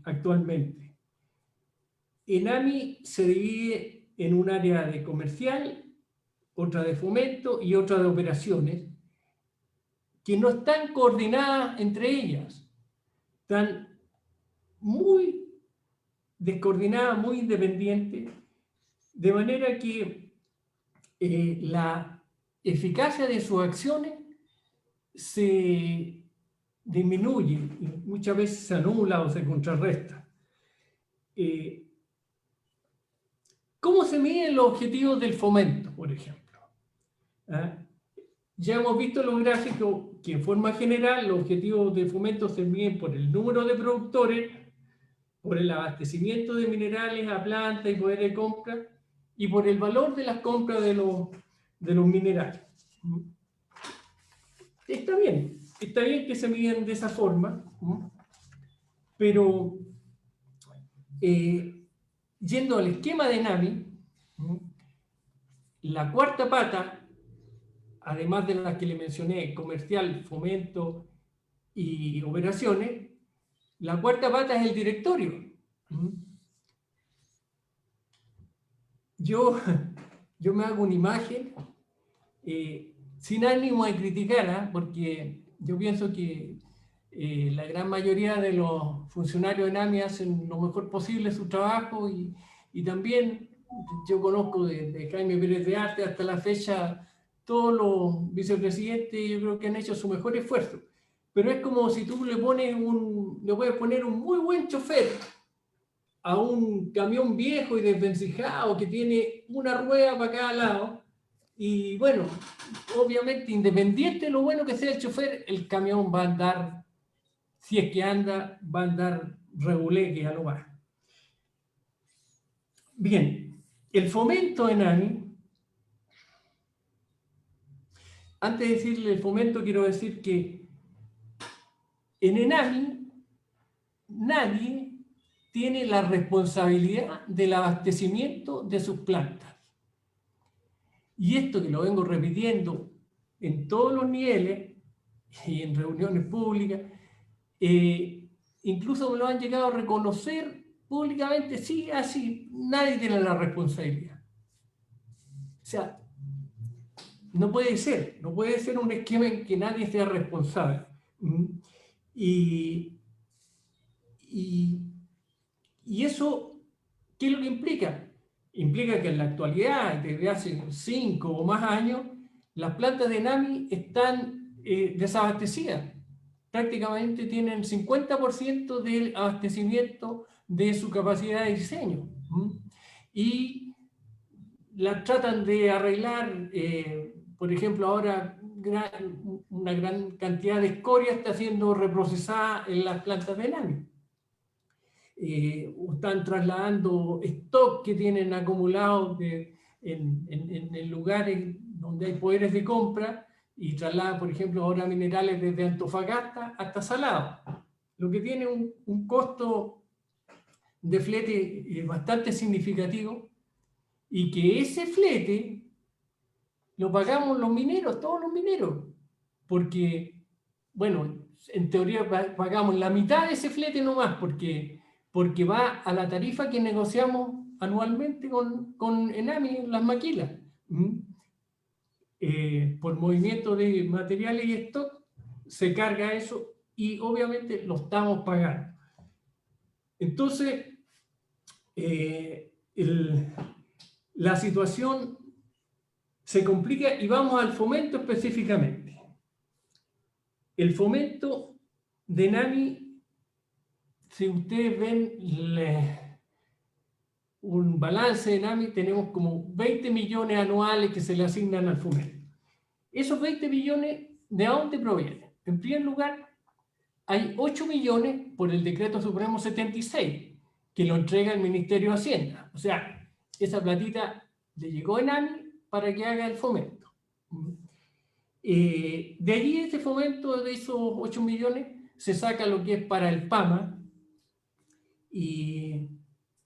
actualmente. ENAMI se divide en un área de comercial, otra de fomento y otra de operaciones, que no están coordinadas entre ellas. Están muy descoordinadas, muy independientes, de manera que la eficacia de sus acciones se disminuye y muchas veces se anula o se contrarresta. ¿Cómo se miden los objetivos del fomento, por ejemplo? Ya hemos visto en los gráficos que en forma general los objetivos del fomento se miden por el número de productores, por el abastecimiento de minerales a planta y poder de compra, y por el valor de las compras de los minerales. Está bien que se miden de esa forma, pero yendo al esquema de ENAMI, la cuarta pata, además de las que le mencioné, comercial, fomento y operaciones, la cuarta pata es el directorio. Yo me hago una imagen sin ánimo de criticar, porque yo pienso que la gran mayoría de los funcionarios de ENAMI hacen lo mejor posible su trabajo y también yo conozco de Jaime Pérez de Arte hasta la fecha, todos los vicepresidentes yo creo que han hecho su mejor esfuerzo. Pero es como si tú le puedes poner un muy buen chofer a un camión viejo y desvencijado que tiene una rueda para cada lado. Y bueno, obviamente, independiente de lo bueno que sea el chofer, el camión va a andar, si es que anda, va a andar reguleque a lo más. Bien, el fomento ENAMI, antes de decirle el fomento, quiero decir que en ENAMI nadie tiene la responsabilidad del abastecimiento de sus plantas. Y esto que lo vengo repitiendo en todos los niveles y en reuniones públicas, incluso me lo han llegado a reconocer públicamente, sí, así, nadie tiene la responsabilidad. O sea, no puede ser un esquema en que nadie sea responsable. Y eso, ¿qué es lo que implica? Implica que en la actualidad, desde hace 5 o más años, las plantas de ENAMI están desabastecidas. Prácticamente tienen 50% del abastecimiento de su capacidad de diseño. Y la tratan de arreglar, por ejemplo, ahora una gran cantidad de escoria está siendo reprocesada en las plantas de ENAMI. Están trasladando stock que tienen acumulados en lugares donde hay poderes de compra y trasladan, por ejemplo, ahora minerales desde Antofagasta hasta Salado, lo que tiene un costo de flete bastante significativo y que ese flete lo pagamos los mineros, todos los mineros, porque, bueno, en teoría pagamos la mitad de ese flete nomás, porque va a la tarifa que negociamos anualmente con ENAMI en las maquilas. Por movimiento de materiales y stock se carga eso y obviamente lo estamos pagando. Entonces, la situación se complica y vamos al fomento específicamente. El fomento de ENAMI, si ustedes ven un balance de ENAMI, tenemos como 20 millones anuales que se le asignan al fomento. Esos 20 millones, ¿de dónde provienen? En primer lugar, hay 8 millones por el Decreto Supremo 76, que lo entrega el Ministerio de Hacienda. O sea, esa platita le llegó a ENAMI para que haga el fomento. De allí, ese fomento de esos 8 millones, se saca lo que es para el PAMA, y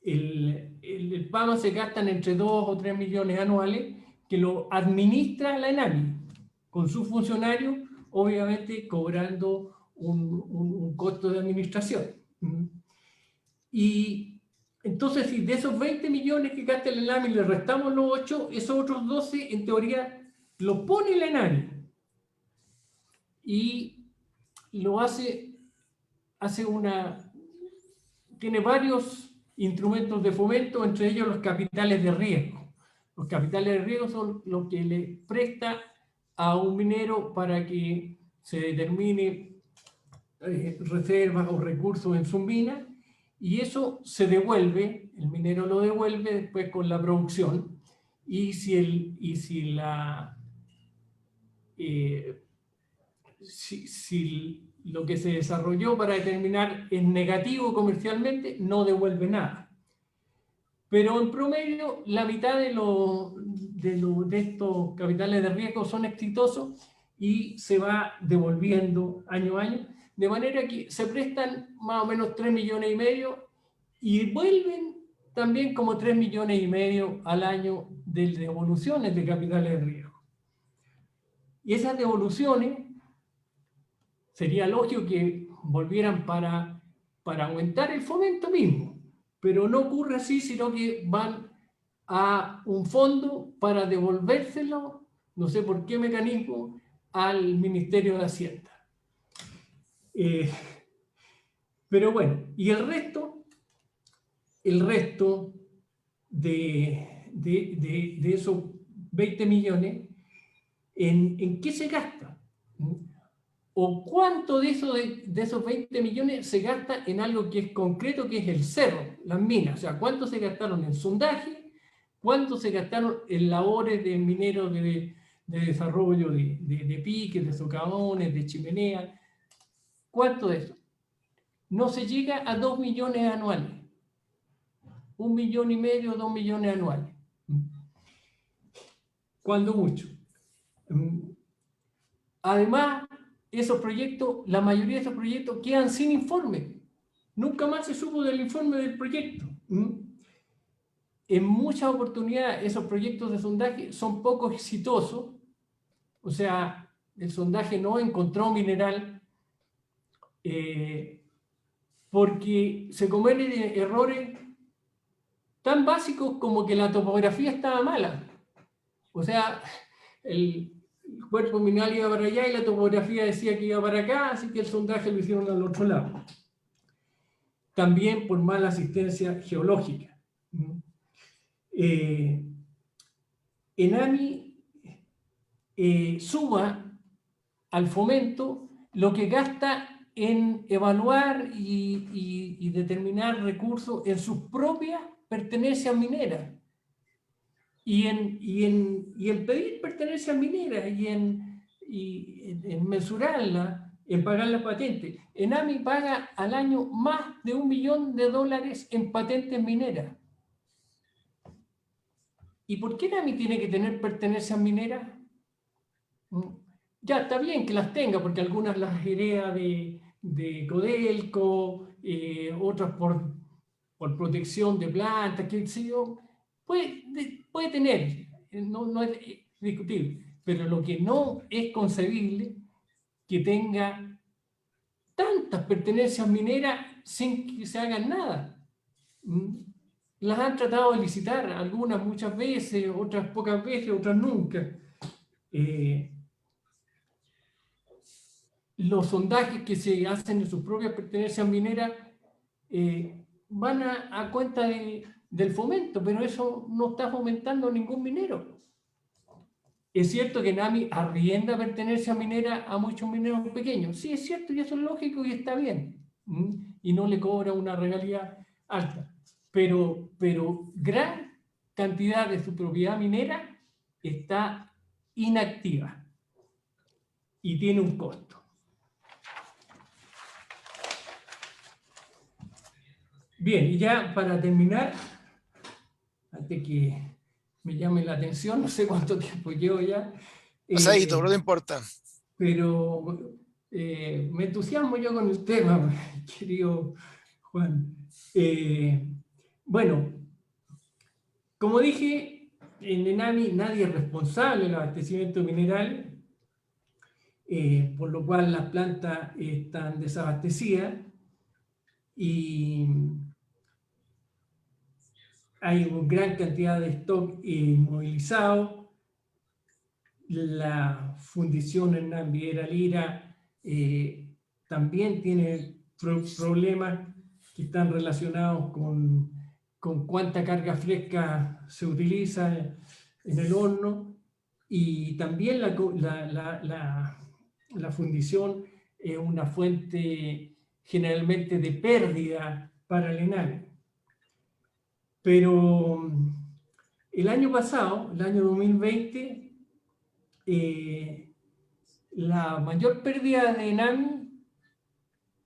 el PAMA se gastan entre 2 o 3 millones anuales que lo administra la ENAMI, con sus funcionarios, obviamente cobrando un costo de administración. Y entonces, si de esos 20 millones que gasta la ENAMI le restamos los 8, esos otros 12, en teoría, lo pone la ENAMI. Y lo tiene varios instrumentos de fomento, entre ellos los capitales de riesgo. Los capitales de riesgo son los que le presta a un minero para que se determine reservas o recursos en su mina, y eso se devuelve, el minero lo devuelve después con la producción, y si lo que se desarrolló para determinar es negativo comercialmente, no devuelve nada. Pero en promedio, la mitad de estos capitales de riesgo son exitosos y se va devolviendo año a año, de manera que se prestan más o menos 3 millones y medio y vuelven también como 3 millones y medio al año de devoluciones de capitales de riesgo. Y esas devoluciones sería lógico que volvieran para aumentar el fomento mismo, pero no ocurre así, sino que van a un fondo para devolvérselo, no sé por qué mecanismo, al Ministerio de Hacienda. Pero bueno, y el resto de de esos 20 millones, ¿en qué se gasta? ¿O cuánto de esos 20 millones se gasta en algo que es concreto, que es el cerro, las minas? O sea, ¿cuánto se gastaron en sondaje? ¿Cuánto se gastaron en labores de mineros de desarrollo de piques, de socavones, de chimeneas? ¿Cuánto de eso? No se llega a 2 millones anuales. 1,5 millones, 2 millones anuales. Cuando mucho. Además, esos proyectos, la mayoría de esos proyectos quedan sin informe. Nunca más se supo del informe del proyecto. En muchas oportunidades, esos proyectos de sondaje son poco exitosos. O sea, el sondaje no encontró mineral porque se cometen errores tan básicos como que la topografía estaba mala. O sea, el cuerpo mineral iba para allá y la topografía decía que iba para acá, así que el sondaje lo hicieron al otro lado. También por mala asistencia geológica. ENAMI suma al fomento lo que gasta en evaluar y determinar recursos en sus propias pertenencias mineras. Y en pedir pertenencias mineras y en mensurarla, en pagar la patente. ENAMI paga al año más de $1 millón en patentes mineras. ¿Y por qué ENAMI tiene que tener pertenencias mineras? Ya está bien que las tenga, porque algunas las hereda de Codelco, otras por protección de plantas, qué sé yo. Puede tener, no es discutible, pero lo que no es concebible que tenga tantas pertenencias mineras sin que se hagan nada. Las han tratado de licitar, algunas muchas veces, otras pocas veces, otras nunca. Los sondajes que se hacen en sus propias pertenencias mineras van a cuenta del fomento, pero eso no está fomentando ningún minero. Es cierto que ENAMI arrienda pertenencia minera a muchos mineros pequeños. Sí, es cierto, y eso es lógico y está bien. Y no le cobra una regalía alta. Pero gran cantidad de su propiedad minera está inactiva y tiene un costo. Bien, y ya para terminar, antes que me llame la atención, no sé cuánto tiempo llevo ya. Pasadito, pero no importa. Pero me entusiasmo yo con el tema, querido Juan. Bueno, como dije, en ENAMI nadie es responsable del abastecimiento mineral, por lo cual las plantas están desabastecidas y hay una gran cantidad de stock inmovilizado. La fundición Hernán Viera Lira también tiene problemas que están relacionados con cuánta carga fresca se utiliza en el horno, y también la fundición es una fuente generalmente de pérdida para el ENAMI. Pero el año pasado, el año 2020, la mayor pérdida de ENAMI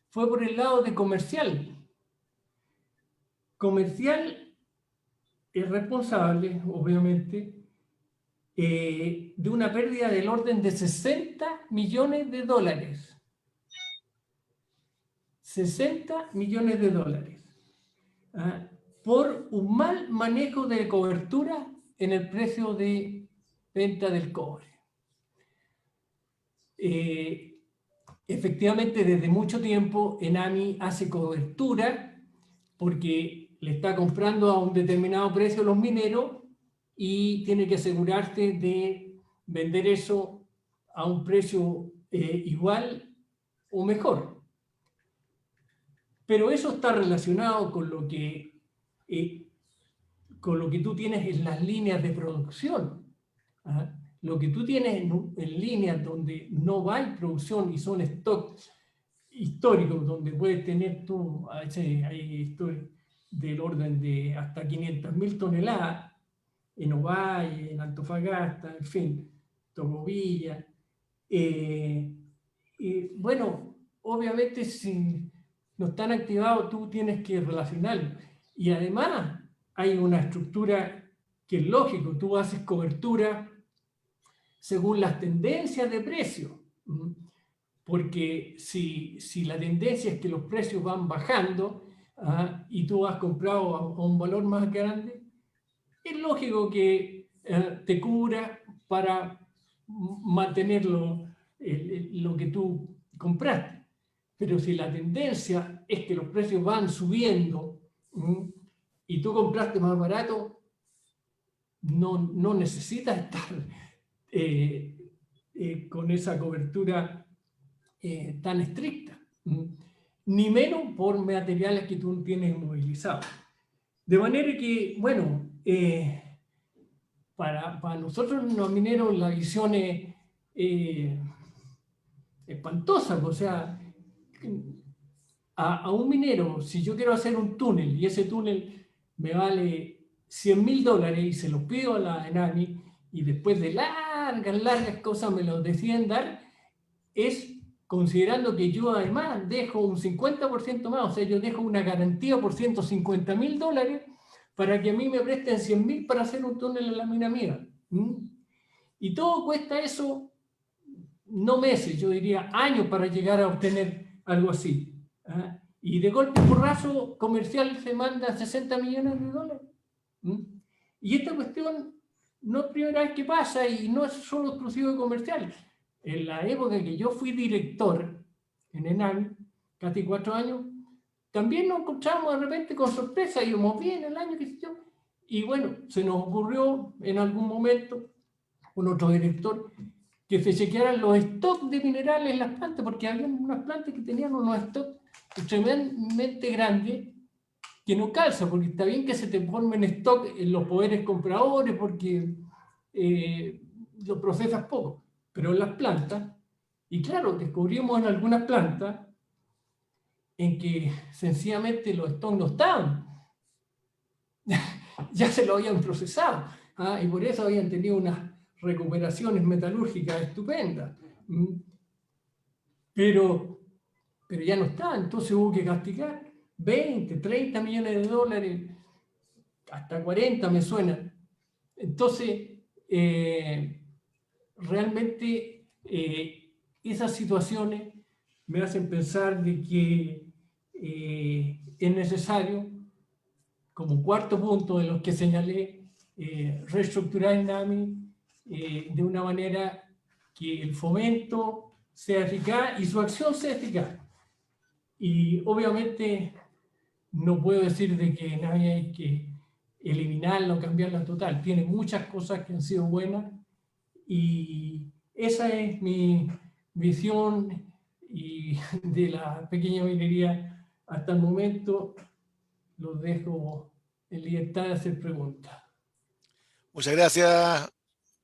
fue por el lado de comercial. Comercial es responsable, obviamente, de una pérdida del orden de $60 millones. 60 millones de dólares. Por un mal manejo de cobertura en el precio de venta del cobre. Efectivamente, desde mucho tiempo ENAMI hace cobertura porque le está comprando a un determinado precio a los mineros y tiene que asegurarse de vender eso a un precio igual o mejor. Pero eso está relacionado con lo que con lo que tú tienes en las líneas de producción. ¿Ah? Lo que tú tienes en líneas donde no va en producción y son stocks históricos, donde puedes tener tú, a veces hay historias del orden de hasta 500.000 toneladas, en Ovalle, en Antofagasta, en fin, Tocopilla. Bueno, obviamente si no están activados, tú tienes que relacionarlo. Y además hay una estructura que es lógico, tú haces cobertura según las tendencias de precio. Porque si la tendencia es que los precios van bajando y tú has comprado a un valor más grande, es lógico que te cubra para mantener lo que tú compraste. Pero si la tendencia es que los precios van subiendo y tú compraste más barato, no necesitas estar con esa cobertura tan estricta, ni menos por materiales que tú tienes inmovilizados. De manera que, bueno, para nosotros los mineros la visión es espantosa. O sea, a un minero, si yo quiero hacer un túnel y ese túnel me vale $100.000 y se los pido a la ENAMI y después de largas cosas me los deciden dar, es considerando que yo además dejo un 50% más, o sea, yo dejo una garantía por $150.000 para que a mí me presten 100.000 para hacer un túnel en la mina mía. Y todo cuesta eso, no meses, yo diría años para llegar a obtener algo así. Y de golpe porrazo comercial se manda $60 millones. Y esta cuestión no es primera vez que pasa y no es solo exclusivo de comercial. En la época que yo fui director en ENAMI, casi 4 años, también nos encontramos de repente con sorpresa, íbamos bien el año que se yo, y bueno, se nos ocurrió en algún momento con otro director que se chequearan los stocks de minerales en las plantas, porque había unas plantas que tenían unos stocks tremendamente grandes que no calza, porque está bien que se te formen stock en los poderes compradores porque lo procesas poco, pero en las plantas, y claro, descubrimos en algunas plantas en que sencillamente los stocks no estaban, ya se lo habían procesado, y por eso habían tenido unas recuperaciones metalúrgicas estupendas, pero ya no está, entonces hubo que castigar 20, 30 millones de dólares, hasta 40 me suena. Entonces, realmente esas situaciones me hacen pensar de que es necesario, como cuarto punto de los que señalé, reestructurar ENAMI de una manera que el fomento sea eficaz y su acción sea eficaz. Y obviamente no puedo decir de que ENAMI hay que eliminarla o cambiarla total. Tiene muchas cosas que han sido buenas y esa es mi visión y de la pequeña minería hasta el momento. Los dejo en libertad de hacer preguntas. Muchas gracias,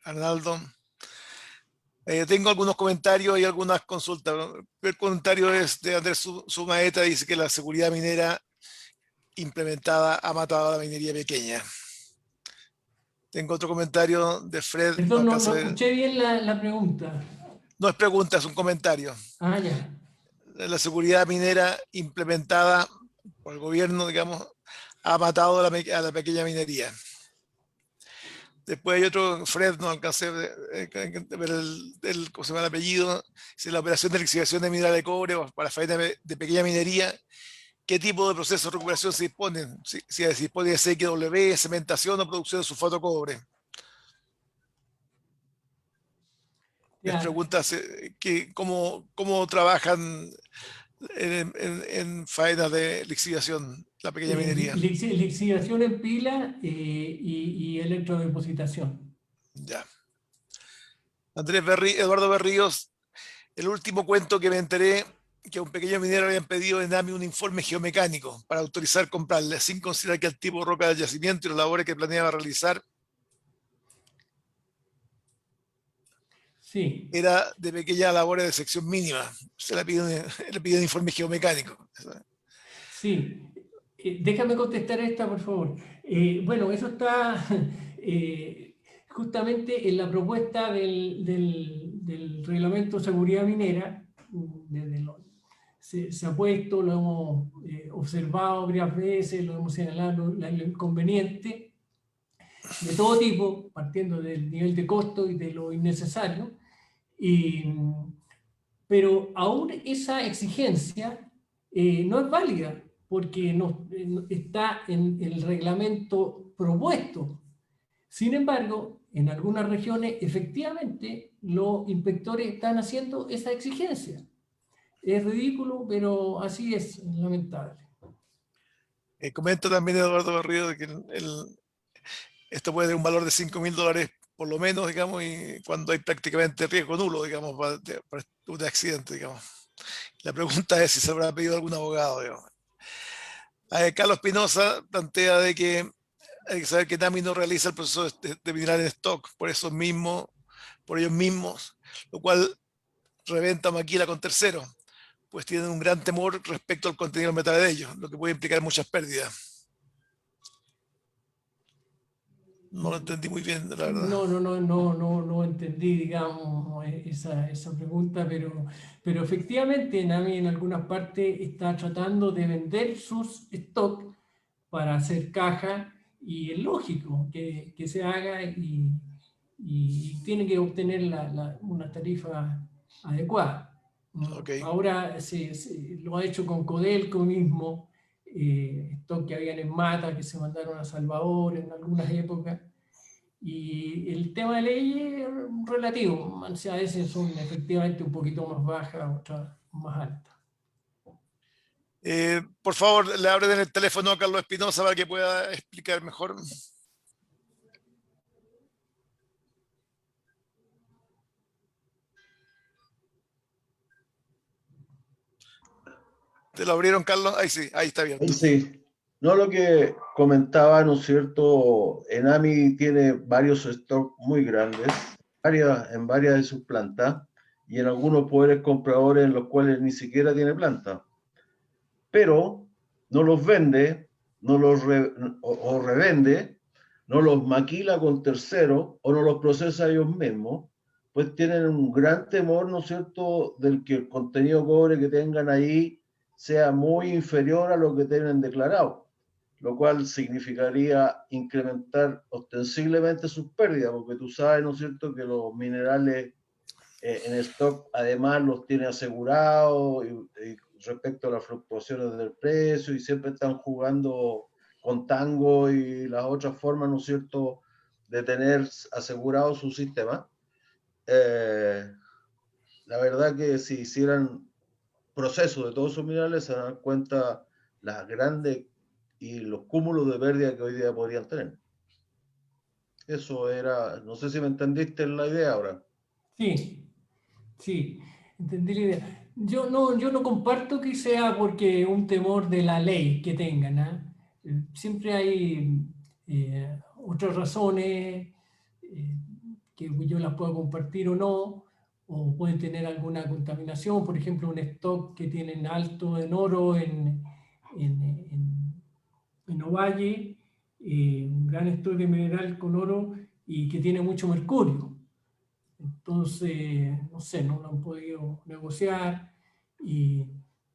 Arnaldo. Tengo algunos comentarios y algunas consultas. El comentario es de Andrés Sumaeta, dice que la seguridad minera implementada ha matado a la minería pequeña. Tengo otro comentario de Fred. Perdón, no escuché bien la pregunta. No es pregunta, es un comentario. Ya. La seguridad minera implementada por el gobierno, digamos, ha matado a la pequeña minería. Después hay otro, Fred, no alcancé a ver cómo se llama el apellido, dice la operación de lixiviación de mineral de cobre para faena de pequeña minería. ¿Qué tipo de proceso de recuperación se disponen? Si se dispone de SXW, cementación o producción de sulfato de cobre. Les pregunta cómo trabajan en faenas de lixiviación la pequeña minería. Lixiviación en pila y electrodepositación. Ya. Eduardo Berríos, el último cuento que me enteré que a un pequeño minero habían pedido en AMI un informe geomecánico para autorizar comprarle, sin considerar que el tipo de roca del yacimiento y las labores que planeaba realizar Sí, era de pequeñas labores de sección mínima. Se le pide un informe geomecánico. sí. Déjame contestar esta, por favor. Bueno, eso está justamente en la propuesta del Reglamento de Seguridad Minera. Desde se ha puesto, lo hemos observado varias veces, lo hemos señalado, lo inconveniente de todo tipo, partiendo del nivel de costo y de lo innecesario. Y, pero aún esa exigencia no es válida porque no, está en el reglamento propuesto. Sin embargo, en algunas regiones efectivamente los inspectores están haciendo esa exigencia. Es ridículo, pero así es, lamentable. Comenta también Eduardo Garrido de que esto puede tener un valor de $5.000 por lo menos, digamos, y cuando hay prácticamente riesgo nulo, digamos, para un accidente, digamos. La pregunta es si se habrá pedido algún abogado, digamos. Carlos Espinosa plantea de que hay que saber que NAMI no realiza el proceso de mineral en stock por ellos mismos, lo cual reventa maquila con terceros, pues tienen un gran temor respecto al contenido del metal de ellos, lo que puede implicar muchas pérdidas. No lo entendí muy bien, la verdad. No entendí, digamos, esa pregunta, pero efectivamente NAMI en algunas partes está tratando de vender sus stocks para hacer caja y es lógico que se haga y tiene que obtener una tarifa adecuada. Ok. Ahora lo ha hecho con Codelco mismo, stock que habían en Mata, que se mandaron a Salvador en algunas épocas. Y el tema de ley es relativo, o sea, a veces son efectivamente un poquito más bajas, otras más altas. Por favor, le abren el teléfono a Carlos Espinosa para que pueda explicar mejor. ¿Te lo abrieron, Carlos? Ahí sí, ahí está Ahí abierto. sí. No, lo que comentaba, ¿no es cierto? Enami tiene varios stocks muy grandes, en varias de sus plantas, y en algunos poderes compradores en los cuales ni siquiera tiene planta. Pero no los vende, o revende, no los maquila con terceros o no los procesa ellos mismos, pues tienen un gran temor, ¿no es cierto?, del que el contenido cobre que tengan ahí sea muy inferior a lo que tienen declarado, lo cual significaría incrementar ostensiblemente sus pérdidas, porque tú sabes, ¿no es cierto?, que los minerales en stock además los tiene asegurados y respecto a las fluctuaciones del precio y siempre están jugando con tango y las otras formas, ¿no es cierto?, de tener asegurado su sistema. La verdad que si hicieran procesos de todos esos minerales se dan cuenta las grandes y los cúmulos de pérdida que hoy día podrían tener. Eso era, no sé si me entendiste la idea ahora. Sí, sí, entendí la idea. Yo no comparto que sea porque un temor de la ley que tengan, ¿ah? Siempre hay otras razones que yo las puedo compartir o no, o pueden tener alguna contaminación, por ejemplo, un stock que tienen alto en oro en, en, en Ovalle, un gran stock de mineral con oro y que tiene mucho mercurio. Entonces, no sé, no lo han podido negociar. Y,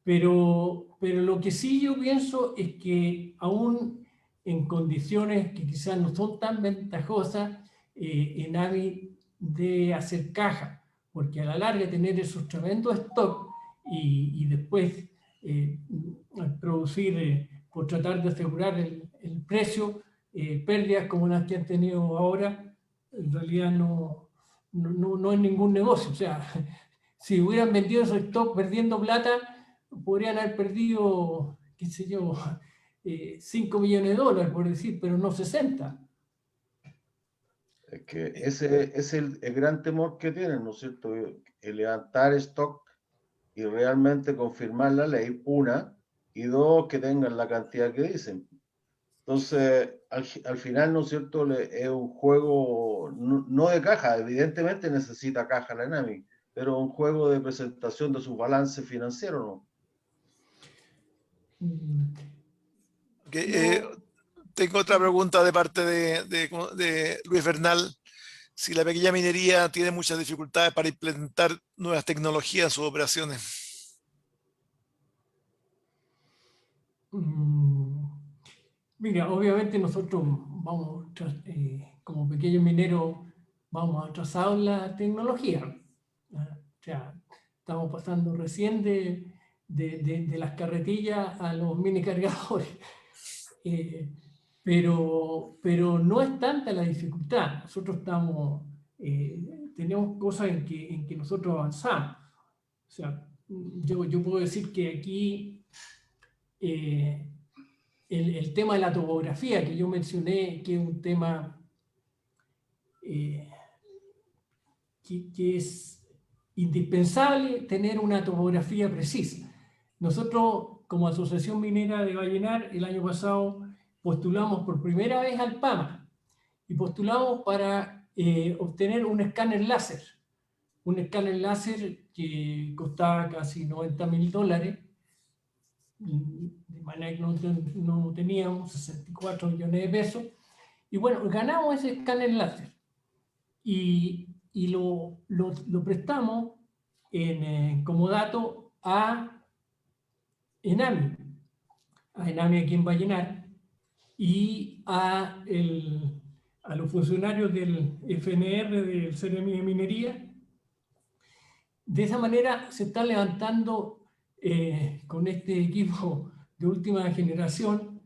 pero lo que sí yo pienso es que aún en condiciones que quizás no son tan ventajosas, Enami de hacer caja, porque a la larga tener esos tremendos stock y después producir, por tratar de asegurar el precio, pérdidas como las que han tenido ahora, en realidad no es ningún negocio. O sea, si hubieran vendido esos stock perdiendo plata, podrían haber perdido, qué sé yo, 5 millones de dólares, por decir, pero no 60. Es que ese es el gran temor que tienen, ¿no es cierto? El levantar stock y realmente confirmar la ley, una, y dos, que tengan la cantidad que dicen. Entonces, al final, ¿no es cierto?, es un juego no de caja, evidentemente necesita caja la ENAMI, pero un juego de presentación de su balance financiero, ¿no? Okay, No, tengo otra pregunta de parte de Luis Bernal. Si la pequeña minería tiene muchas dificultades para implementar nuevas tecnologías en sus operaciones. mira, obviamente nosotros como pequeños mineros, vamos atrasados en la tecnología. O sea, estamos pasando recién de las carretillas a los mini cargadores. Pero no es tanta la dificultad. Nosotros tenemos cosas en que nosotros avanzamos. O sea, yo puedo decir que aquí el tema de la topografía que yo mencioné, que es un tema eh, que es indispensable tener una topografía precisa. Nosotros, como Asociación Minera de Vallenar, el año pasado postulamos por primera vez al PAMA y postulamos para obtener un escáner láser. Un escáner láser que costaba casi $90.000, de manera que no teníamos 64 millones de pesos. Y bueno, ganamos ese escáner láser y lo prestamos como dato a ENAMI aquí en Vallenar, y a los funcionarios del FNR, del CEREMI de Minería. De esa manera se está levantando con este equipo de última generación,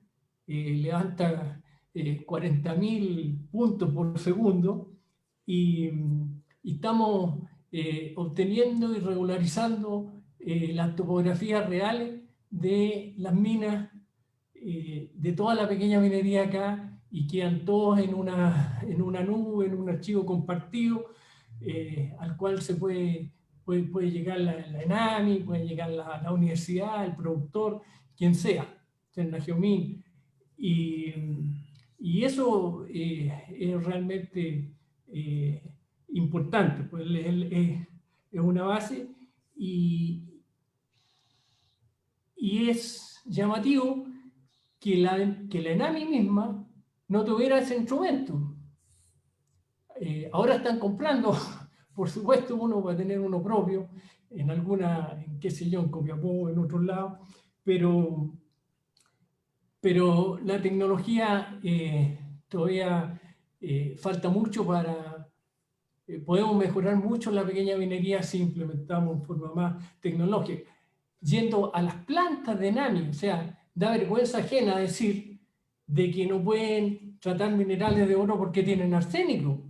levanta 40.000 puntos por segundo, y estamos obteniendo y regularizando las topografías reales de las minas de toda la pequeña minería acá, y quedan todos en una nube, en un archivo compartido, al cual puede llegar la ENAMI, puede llegar la universidad, el productor, quien sea, Cernagiomín. Y eso es realmente importante, pues es una base, y es llamativo que la ENAMI misma no tuviera ese instrumento. Ahora están comprando, por supuesto, uno va a tener uno propio, qué sé yo, en Copiapó, en otros lados, pero la tecnología todavía falta mucho podemos mejorar mucho la pequeña minería si implementamos en forma más tecnológica. Yendo a las plantas de ENAMI, o sea, da vergüenza ajena decir de que no pueden tratar minerales de oro porque tienen arsénico,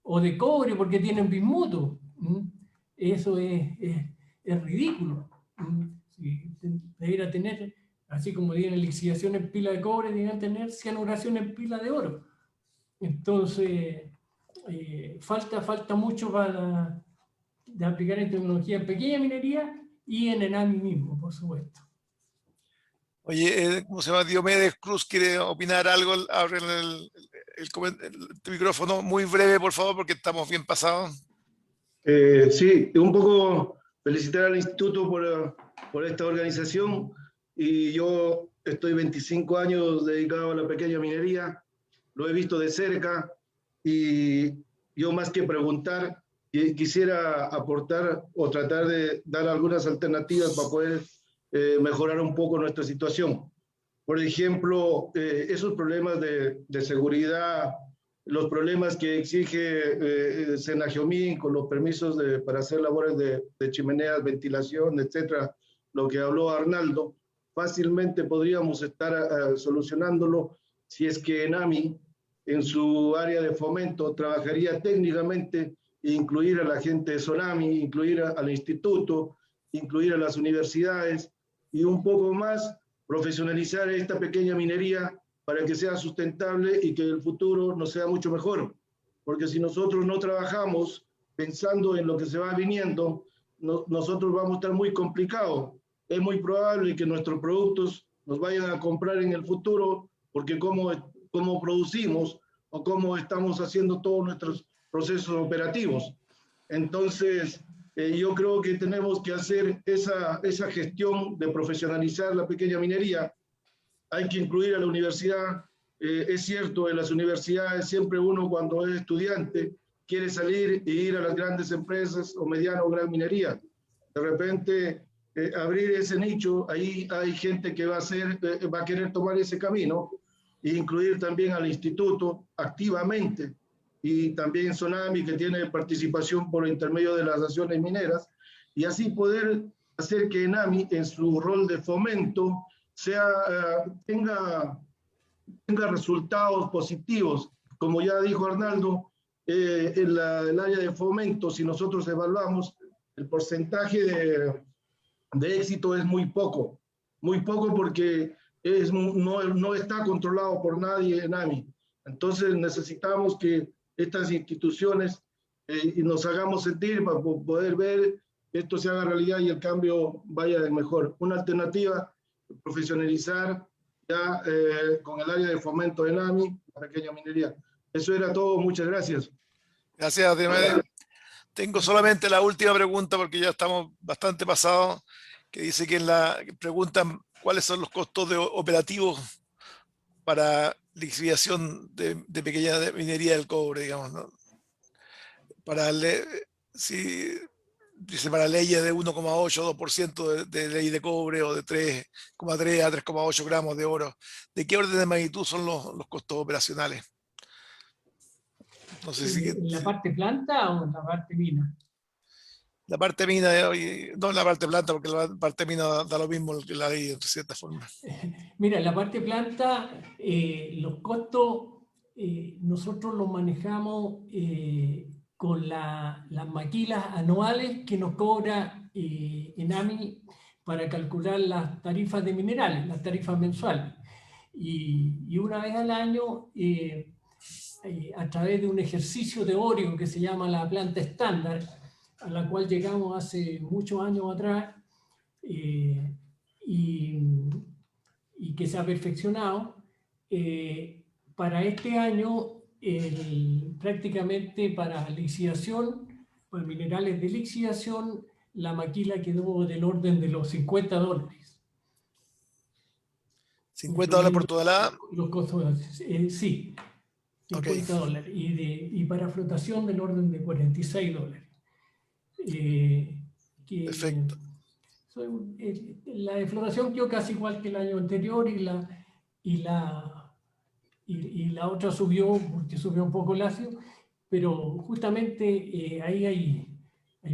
o de cobre porque tienen bismuto. Eso es ridículo. Debería tener, así como tienen lixiviación en pila de cobre, deberían tener cianuración en pila de oro. Entonces, falta mucho para aplicar en tecnología en pequeña minería y en ENAMI mismo, por supuesto. Oye, ¿cómo se llama? Diomedes Cruz quiere opinar algo. Abre el micrófono muy breve, por favor, porque estamos bien pasados. Sí, un poco felicitar al instituto por esta organización, y yo estoy 25 años dedicado a la pequeña minería, lo he visto de cerca, y yo más que preguntar, quisiera aportar o tratar de dar algunas alternativas para poder mejorar un poco nuestra situación. Por ejemplo, esos problemas de seguridad, los problemas que exige Cernagiomín con los permisos para hacer labores de chimeneas, ventilación, etcétera, lo que habló Arnaldo, fácilmente podríamos estar solucionándolo si es que ENAMI, en su área de fomento, trabajaría técnicamente e incluir a la gente de SONAMI, incluir al instituto, incluir a las universidades, y un poco más profesionalizar esta pequeña minería para que sea sustentable y que el futuro nos sea mucho mejor. Porque si nosotros no trabajamos pensando en lo que se va viniendo, nosotros vamos a estar muy complicados. Es muy probable que nuestros productos nos vayan a comprar en el futuro, porque cómo producimos o cómo estamos haciendo todos nuestros procesos operativos. Entonces, yo creo que tenemos que hacer esa gestión de profesionalizar la pequeña minería. Hay que incluir a la universidad. Es cierto, en las universidades siempre uno cuando es estudiante quiere salir e ir a las grandes empresas o mediana o gran minería. De repente, abrir ese nicho, ahí hay gente que va a querer tomar ese camino e incluir también al instituto activamente, y también Sonami, que tiene participación por intermedio de las naciones mineras, y así poder hacer que ENAMI, en su rol de fomento, tenga resultados positivos. Como ya dijo Arnaldo, en el área de fomento, si nosotros evaluamos, el porcentaje de éxito es muy poco porque no está controlado por nadie ENAMI. Entonces necesitamos que estas instituciones nos hagamos sentir para poder ver que esto se haga realidad y el cambio vaya de mejor. Una alternativa, profesionalizar ya con el área de fomento de ENAMI, la pequeña minería. Eso era todo, muchas gracias. Gracias, Diomedes. Tengo solamente la última pregunta porque ya estamos bastante pasados, que dice que preguntan cuáles son los costos operativos para lixiviación de pequeña minería del cobre, digamos, ¿no? Dice para leyes de 1,8 o 2% de ley de cobre, o de 3,3 a 3,8 gramos de oro. ¿De qué orden de magnitud son los costos operacionales? No sé si... ¿En la parte planta o en la parte mina? La parte mina, no la parte planta, porque la parte mina da lo mismo que la ley, de cierta forma. Mira, en la parte planta, los costos nosotros los manejamos con las maquilas anuales que nos cobra ENAMI para calcular las tarifas de minerales, las tarifas mensuales. Y una vez al año, a través de un ejercicio teórico que se llama la planta estándar, a la cual llegamos hace muchos años atrás, y que se ha perfeccionado, para este año prácticamente para lixiviación, para minerales de lixiviación, la maquila quedó del orden de los $50. $50 por tonelada. Los costos, sí, $50. Okay. Y para flotación del orden de $46. Perfecto. La de flotación quedó casi igual que el año anterior, y la otra subió porque subió un poco el ácido, pero justamente ahí hay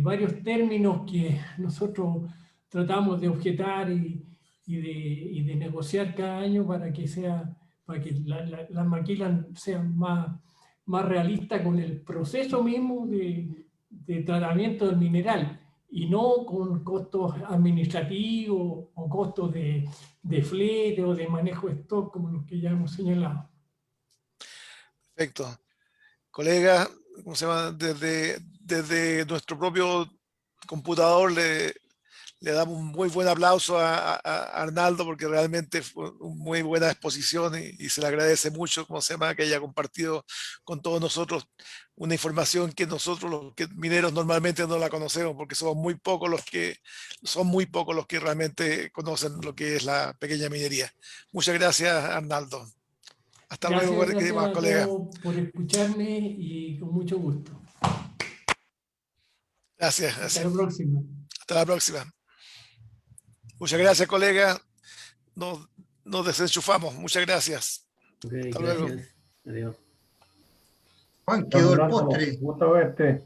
varios términos que nosotros tratamos de objetar y de negociar cada año para que las maquilas sean más realistas con el proceso mismo de tratamiento del mineral, y no con costos administrativos o costos de flete o de manejo de stock como los que ya hemos señalado. Perfecto. Colega, ¿cómo se llama? Desde nuestro propio computador le damos un muy buen aplauso a Arnaldo, porque realmente fue una muy buena exposición y se le agradece mucho, ¿cómo se llama?, que haya compartido con todos nosotros una información que nosotros los mineros normalmente no la conocemos, porque son muy pocos los que realmente conocen lo que es la pequeña minería. Muchas gracias, Arnaldo. Hasta luego, colega. Por escucharme, y con mucho gusto. Gracias. Hasta la próxima. Hasta la próxima. Muchas gracias, colega. Nos desenchufamos. Muchas gracias. Okay, hasta gracias. Luego. Adiós. Juan, quedó el postre. Gusto verte.